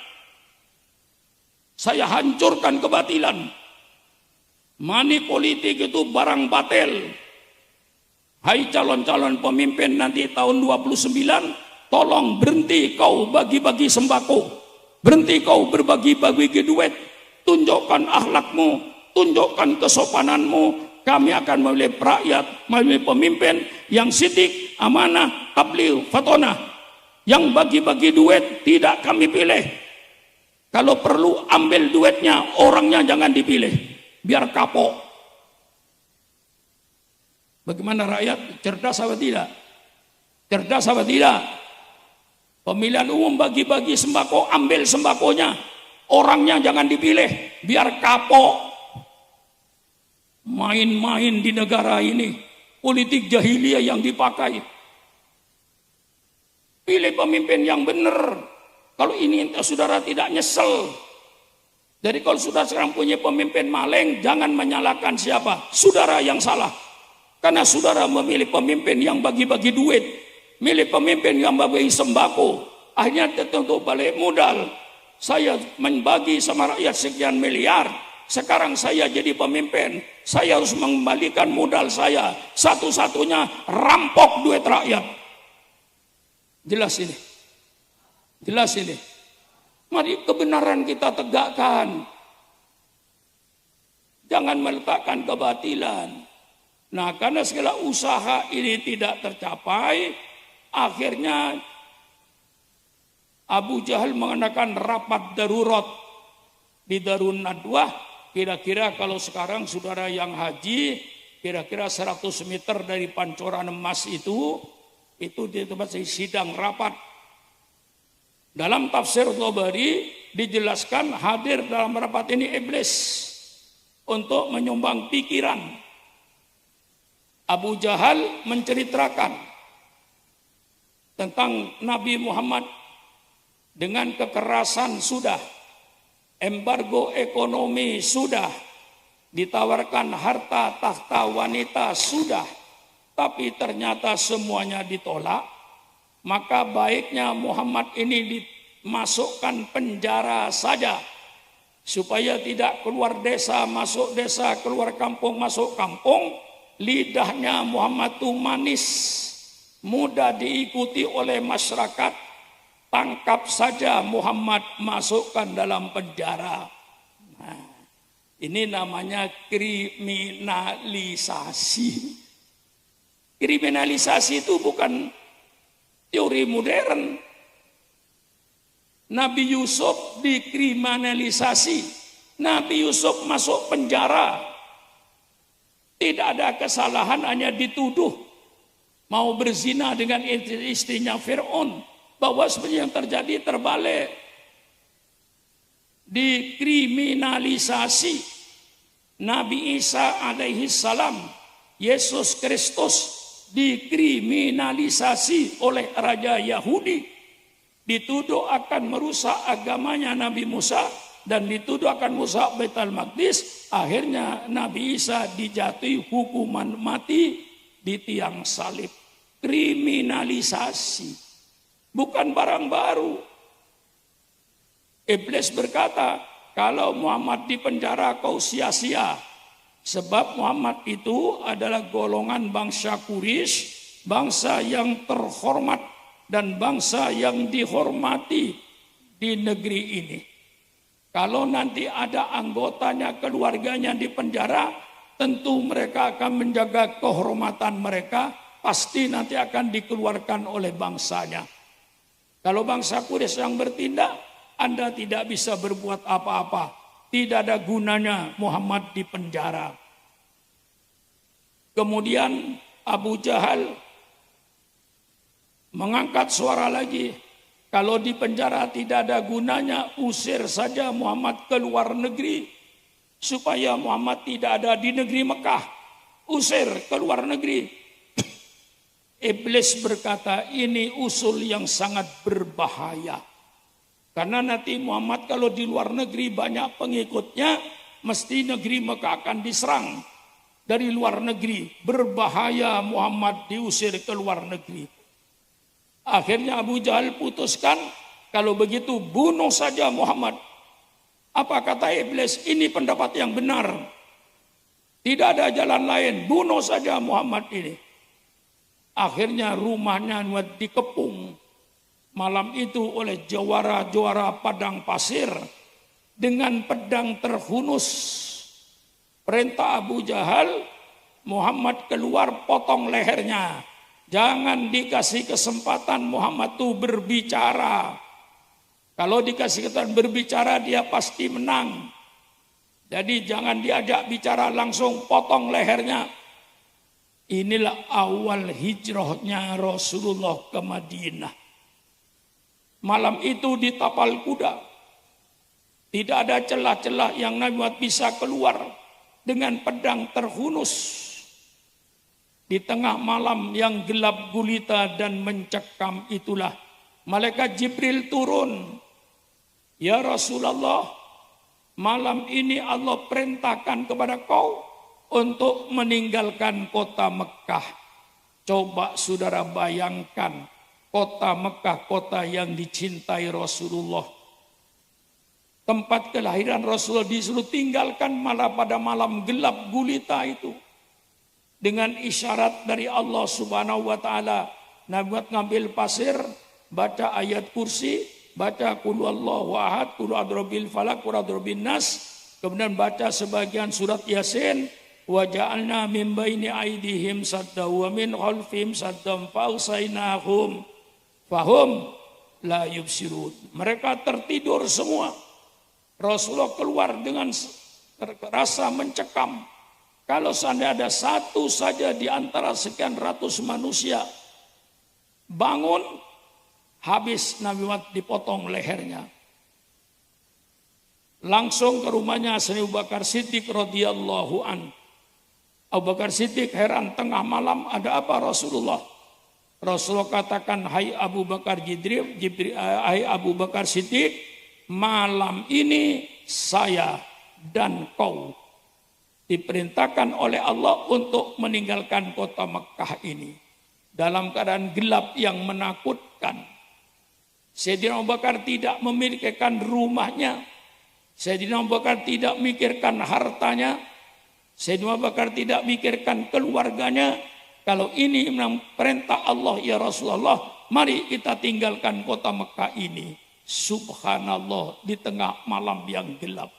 Saya hancurkan kebatilan. Money politik itu barang batil. Hai calon-calon pemimpin nanti tahun 29, tolong berhenti kau bagi-bagi sembako. Berhenti kau berbagi-bagi duit. Tunjukkan akhlakmu, tunjukkan kesopananmu. Kami akan memilih rakyat, memilih pemimpin yang siddiq, amanah, tabligh, fatonah. Yang bagi-bagi duit tidak kami pilih. Kalau perlu ambil duitnya, orangnya jangan dipilih. Biar kapok. Bagaimana rakyat? Cerdas apa tidak? Cerdas apa tidak? Pemilihan umum bagi-bagi sembako, ambil sembakonya. Orangnya jangan dipilih, biar kapok. Main-main di negara ini, politik jahiliyah yang dipakai. Pilih pemimpin yang benar. Kalau ini saudara tidak nyesel. Jadi kalau sudah sekarang punya pemimpin maling, jangan menyalahkan siapa? Saudara yang salah. Karena saudara memilih pemimpin yang bagi-bagi duit. Milih pemimpin yang bagi sembako. Akhirnya tertentu balik modal. Saya membagi sama rakyat sekian miliar. Sekarang saya jadi pemimpin. Saya harus mengembalikan modal saya. Satu-satunya rampok duit rakyat. Jelas ini. Jelas ini. Mari kebenaran kita tegakkan. Jangan meletakkan kebatilan. Nah, karena segala usaha ini tidak tercapai, akhirnya Abu Jahal mengadakan rapat darurat di Darun Nadwah. Kira-kira kalau sekarang saudara yang haji, kira-kira 100 meter dari Pancoran Emas itu di tempat sidang rapat. Dalam tafsir Tabari dijelaskan hadir dalam rapat ini iblis untuk menyumbang pikiran. Abu Jahal menceritakan tentang Nabi Muhammad dengan kekerasan sudah, embargo ekonomi sudah, ditawarkan harta tahta wanita sudah, tapi ternyata semuanya ditolak, maka baiknya Muhammad ini dimasukkan penjara saja, supaya tidak keluar desa, masuk desa, keluar kampung, masuk kampung. Lidahnya Muhammad itu manis, mudah diikuti oleh masyarakat. Tangkap saja Muhammad, masukkan dalam penjara. Nah, ini namanya kriminalisasi. Kriminalisasi itu bukan teori modern. Nabi Yusuf dikriminalisasi. Nabi Yusuf masuk penjara. Tidak ada kesalahan, hanya dituduh mau berzina dengan istrinya Fir'aun. Bahwa sebenarnya yang terjadi terbalik. Dikriminalisasi. Nabi Isa alaihi salam, Yesus Kristus, dikriminalisasi oleh Raja Yahudi. Dituduh akan merusak agamanya Nabi Musa. Dan dituduh akan merusak Baitul Maqdis. Akhirnya Nabi Isa dijatuhi hukuman mati di tiang salib. Kriminalisasi. Bukan barang baru. Iblis berkata, kalau Muhammad di penjara kau sia-sia. Sebab Muhammad itu adalah golongan bangsa Quraisy, bangsa yang terhormat dan bangsa yang dihormati di negeri ini. Kalau nanti ada anggotanya, keluarganya di penjara, tentu mereka akan menjaga kehormatan mereka, pasti nanti akan dikeluarkan oleh bangsanya. Kalau bangsa Quraisy yang bertindak, Anda tidak bisa berbuat apa-apa. Tidak ada gunanya Muhammad di penjara. Kemudian Abu Jahal mengangkat suara lagi. Kalau di penjara tidak ada gunanya, usir saja Muhammad ke luar negeri. Supaya Muhammad tidak ada di negeri Mekah. Usir ke luar negeri. Iblis berkata, ini usul yang sangat berbahaya. Karena nanti Muhammad kalau di luar negeri banyak pengikutnya, mesti negeri Mekah akan diserang dari luar negeri. Berbahaya Muhammad diusir ke luar negeri. Akhirnya Abu Jahal putuskan, kalau begitu bunuh saja Muhammad. Apa kata Iblis? Ini pendapat yang benar. Tidak ada jalan lain, bunuh saja Muhammad ini. Akhirnya rumahnya dikepung malam itu oleh jawara-jawara padang pasir dengan pedang terhunus. Perintah Abu Jahal, Muhammad keluar, potong lehernya. Jangan dikasih kesempatan Muhammad itu berbicara. Kalau dikasih kesempatan berbicara, dia pasti menang. Jadi jangan diajak bicara, langsung potong lehernya. Inilah awal hijrahnya Rasulullah ke Madinah. Malam itu di tapal kuda. Tidak ada celah-celah yang Nabi Muhammad bisa keluar dengan pedang terhunus. Di tengah malam yang gelap gulita dan mencekam itulah malaikat Jibril turun. Ya Rasulullah, malam ini Allah perintahkan kepada kau untuk meninggalkan kota Mekah. Coba saudara bayangkan, kota Mekah, kota yang dicintai Rasulullah. Tempat kelahiran Rasulullah disuruh tinggalkan malah pada malam gelap gulita itu. Dengan isyarat dari Allah Subhanahu wa taala, Nabi ngambil pasir, baca ayat kursi, baca qul huwallahu ahad, qul a'udzu falaq, qul a'udzu nas, kemudian baca sebagian surat Yasin, wa ja'alna min baini aydihim sadda wa min khalfihim saddam fa'usainahum fahum la yubsirun. Mereka tertidur semua. Rasulullah keluar dengan rasa mencekam. Kalau seandainya ada satu saja di antara sekian ratus manusia bangun, habis Nabi Muhammad dipotong lehernya. Langsung ke rumahnya Abu Bakar Siddiq radhiyallahu an. Abu Bakar Siddiq heran, tengah malam ada apa Rasulullah? Rasulullah katakan, hai Abu Bakar Siddiq, malam ini saya dan kau diperintahkan oleh Allah untuk meninggalkan kota Mekah ini dalam keadaan gelap yang menakutkan. Sayyidina Abu Bakar tidak memikirkan rumahnya, Sayyidina Abu Bakar tidak memikirkan hartanya, Sayyidina Abu Bakar tidak memikirkan keluarganya. Kalau ini memang perintah Allah, ya Rasulullah, mari kita tinggalkan kota Mekah ini. Subhanallah, di tengah malam yang gelap.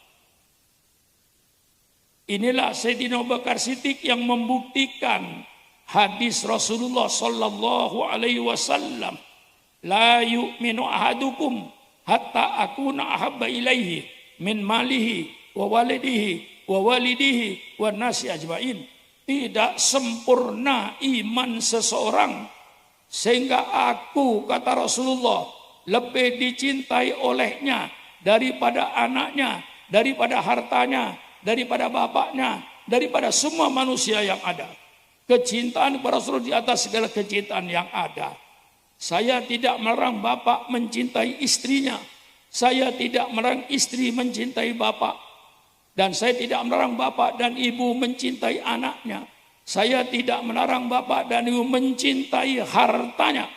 Inilah Sayyidina Abu Bakar Siddiq yang membuktikan hadis Rasulullah sallallahu alaihi wasallam, la yu'minu ahadukum hatta akuna ahabba ilaihi min malihi wa walidihi wa nasi ajmain. Tidak sempurna iman seseorang sehingga aku, kata Rasulullah, lebih dicintai olehnya daripada anaknya, daripada hartanya, daripada bapaknya, daripada semua manusia yang ada. Kecintaan kepada Rasul di atas segala kecintaan yang ada. Saya tidak melarang bapak mencintai istrinya, saya tidak melarang istri mencintai bapak, dan saya tidak melarang bapak dan ibu mencintai anaknya. Saya tidak melarang bapak dan ibu mencintai hartanya.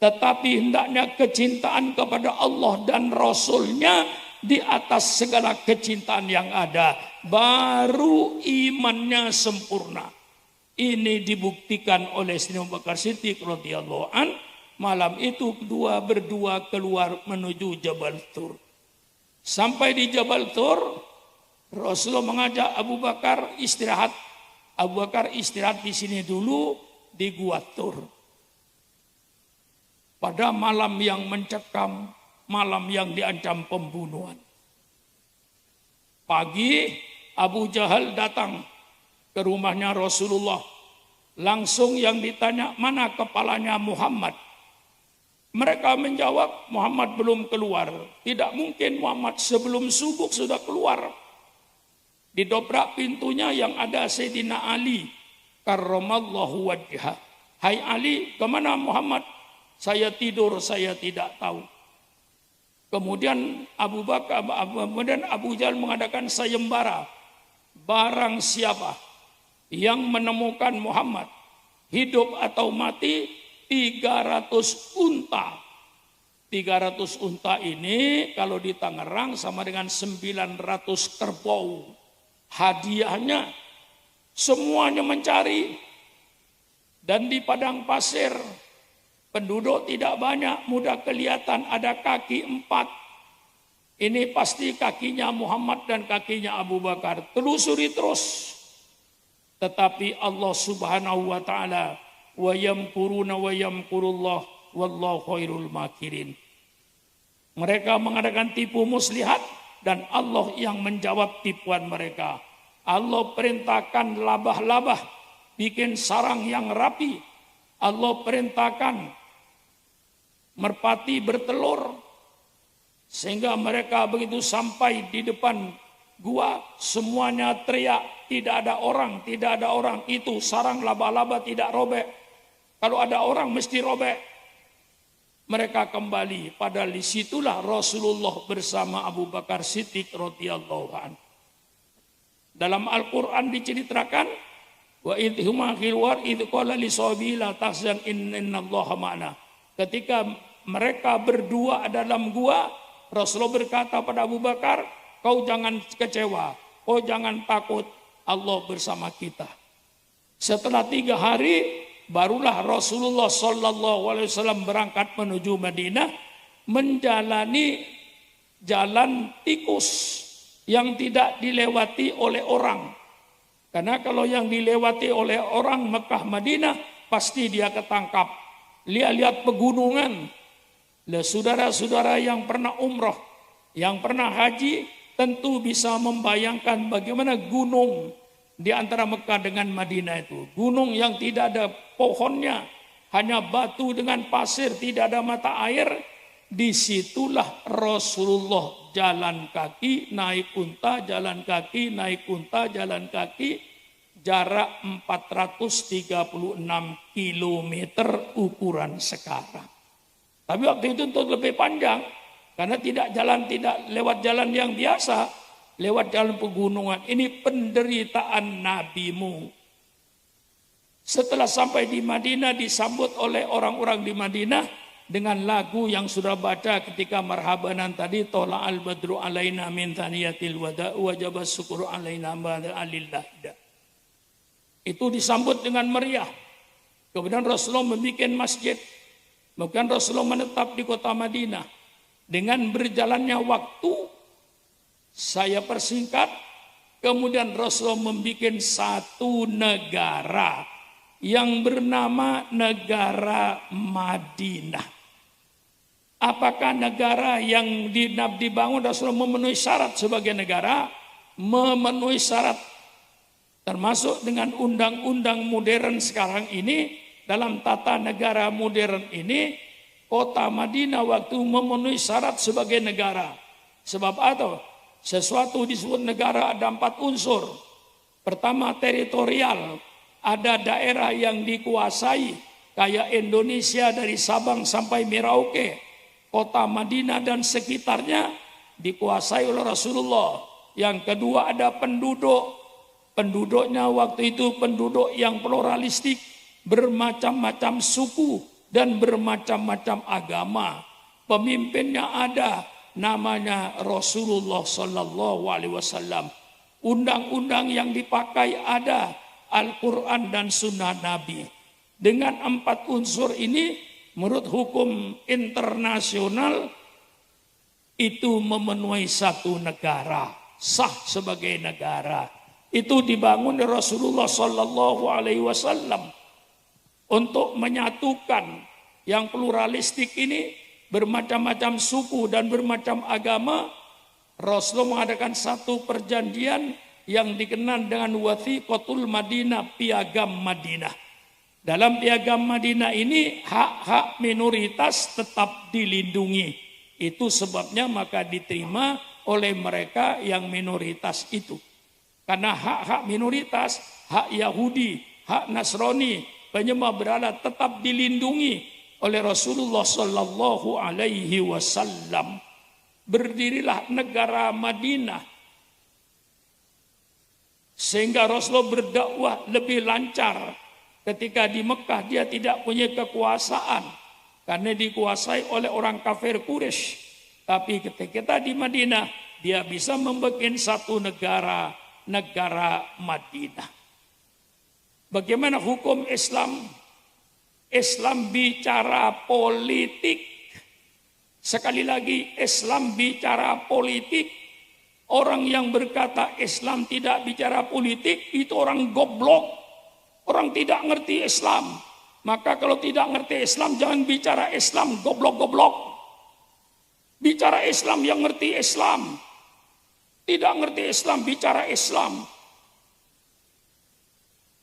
Tetapi hendaknya kecintaan kepada Allah dan Rasul-Nya di atas segala kecintaan yang ada. Baru imannya sempurna. Ini dibuktikan oleh Sayyidina Abu Bakar Siddiq radhiyallahu an. Malam itu berdua keluar menuju Jabal Tur. Sampai di Jabal Tur, Rasulullah mengajak Abu Bakar istirahat. Abu Bakar istirahat di sini dulu di Gua Tur. Pada malam yang mencekam, malam yang diancam pembunuhan. Pagi Abu Jahal datang ke rumahnya Rasulullah. Langsung yang ditanya, mana kepalanya Muhammad? Mereka menjawab, Muhammad belum keluar. Tidak mungkin Muhammad sebelum subuh sudah keluar. Didobrak pintunya yang ada Sayyidina Ali karramallahu wajhah. Hai Ali, kemana Muhammad? Saya tidur, saya tidak tahu. Kemudian Abu Jahal mengadakan sayembara. Barang siapa yang menemukan Muhammad hidup atau mati, 300 unta. 300 unta ini kalau di Tangerang sama dengan 900 kerbau. Hadiahnya semuanya mencari. Dan di padang pasir penduduk tidak banyak, mudah kelihatan ada kaki 4. Ini pasti kakinya Muhammad dan kakinya Abu Bakar. Telusuri terus. Tetapi Allah Subhanahu wa taala, wa yamkuruna wa yamkurullah wallahu khairul makirin. Mereka mengadakan tipu muslihat dan Allah yang menjawab tipuan mereka. Allah perintahkan labah-labah bikin sarang yang rapi. Allah perintahkan merpati bertelur. Sehingga mereka begitu sampai di depan gua, semuanya teriak, tidak ada orang, tidak ada orang. Itu sarang laba-laba tidak robek. Kalau ada orang mesti robek. Mereka kembali, padahal disitulah Rasulullah bersama Abu Bakar Siddiq radhiyallahu anhu. Dalam Al-Quran diceritakan, wa idhuma khilwar idh qala li sahabihi la tahzan innallaha ma'ana. Ketika mereka berdua dalam gua, Rasulullah berkata pada Abu Bakar, kau jangan kecewa, kau jangan takut, Allah bersama kita. Setelah 3 hari, barulah Rasulullah SAW berangkat menuju Madinah, menjalani jalan tikus yang tidak dilewati oleh orang. Karena kalau yang dilewati oleh orang Mekah Madinah, pasti dia ketangkap. Lihat pegunungan. Saudara-saudara yang pernah umroh, yang pernah haji, tentu bisa membayangkan bagaimana gunung di antara Mekah dengan Madinah itu. Gunung yang tidak ada pohonnya, hanya batu dengan pasir, tidak ada mata air. Disitulah Rasulullah jalan kaki, naik unta, jalan kaki, naik unta, jalan kaki. Jarak 436 kilometer ukuran sekarang. Tapi waktu itu untuk lebih panjang. Karena tidak lewat jalan yang biasa, lewat jalan pegunungan. Ini penderitaan nabimu. Setelah sampai di Madinah disambut oleh orang-orang di Madinah dengan lagu yang sudah baca ketika marhabanan tadi, tola al badru alaina min thaniyatil wada wajaba syukru alaina ba'da alillah. Itu disambut dengan meriah. Kemudian Rasulullah membuat masjid. Kemudian Rasulullah menetap di kota Madinah. Dengan berjalannya waktu, saya persingkat, kemudian Rasulullah membuat satu negara yang bernama negara Madinah. Apakah negara yang dibangun Rasulullah memenuhi syarat sebagai negara? Memenuhi syarat. Termasuk dengan undang-undang modern sekarang ini, dalam tata negara modern ini, kota Madinah waktu memenuhi syarat sebagai negara. Sebab apa? Sesuatu disebut negara ada 4 unsur. Pertama, teritorial. Ada daerah yang dikuasai. Kayak Indonesia dari Sabang sampai Merauke. Kota Madinah dan sekitarnya dikuasai oleh Rasulullah. Yang kedua ada penduduk. Penduduknya waktu itu penduduk yang pluralistik. Bermacam-macam suku dan bermacam-macam agama. Pemimpinnya ada, namanya Rasulullah Sallallahu Alaihi Wasallam. Undang-undang yang dipakai ada, Al-Quran dan Sunnah Nabi. Dengan 4 unsur ini, menurut hukum internasional, itu memenuhi satu negara, sah sebagai negara. Itu dibangun oleh Rasulullah Sallallahu Alaihi Wasallam. Untuk menyatukan yang pluralistik ini, bermacam-macam suku dan bermacam agama, Rasulullah mengadakan satu perjanjian yang dikenal dengan Wathiqatul Madinah, piagam Madinah. Dalam piagam Madinah ini, hak-hak minoritas tetap dilindungi. Itu sebabnya maka diterima oleh mereka yang minoritas itu. Karena hak-hak minoritas, hak Yahudi, hak Nasrani, penyembah berhala tetap dilindungi oleh Rasulullah Sallallahu Alaihi Wasallam. Berdirilah negara Madinah sehingga Rasulullah berdakwah lebih lancar. Ketika di Mekah dia tidak punya kekuasaan karena dikuasai oleh orang kafir Quraisy. Tapi ketika di Madinah dia bisa membuat satu negara Madinah. Bagaimana hukum Islam? Islam bicara politik. Sekali lagi, Islam bicara politik. Orang yang berkata Islam tidak bicara politik, itu orang goblok. Orang tidak ngerti Islam. Maka kalau tidak ngerti Islam, jangan bicara Islam, goblok-goblok. Bicara Islam yang ngerti Islam. Tidak ngerti Islam, bicara Islam.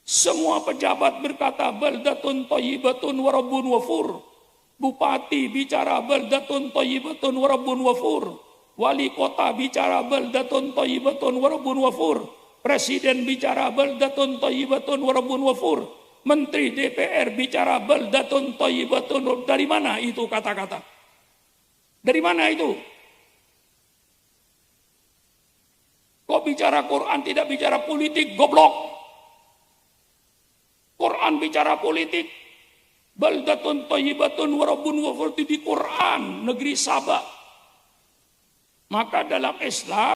Semua pejabat berkata baldatun thayyibatun wa rabbun wafur. Bupati bicara baldatun thayyibatun wa rabbun wafur. Wali kota bicara baldatun thayyibatun wa rabbun wafur. Presiden bicara baldatun thayyibatun wa rabbun wafur. Menteri DPR bicara baldatun thayyibatun. Dari mana itu kata-kata? Dari mana itu? Kok bicara Quran tidak bicara politik, goblok? Quran bicara politik. Baldatun thayyibatun wa rabbun wafur, di Quran, negeri Sabah. Maka dalam Islam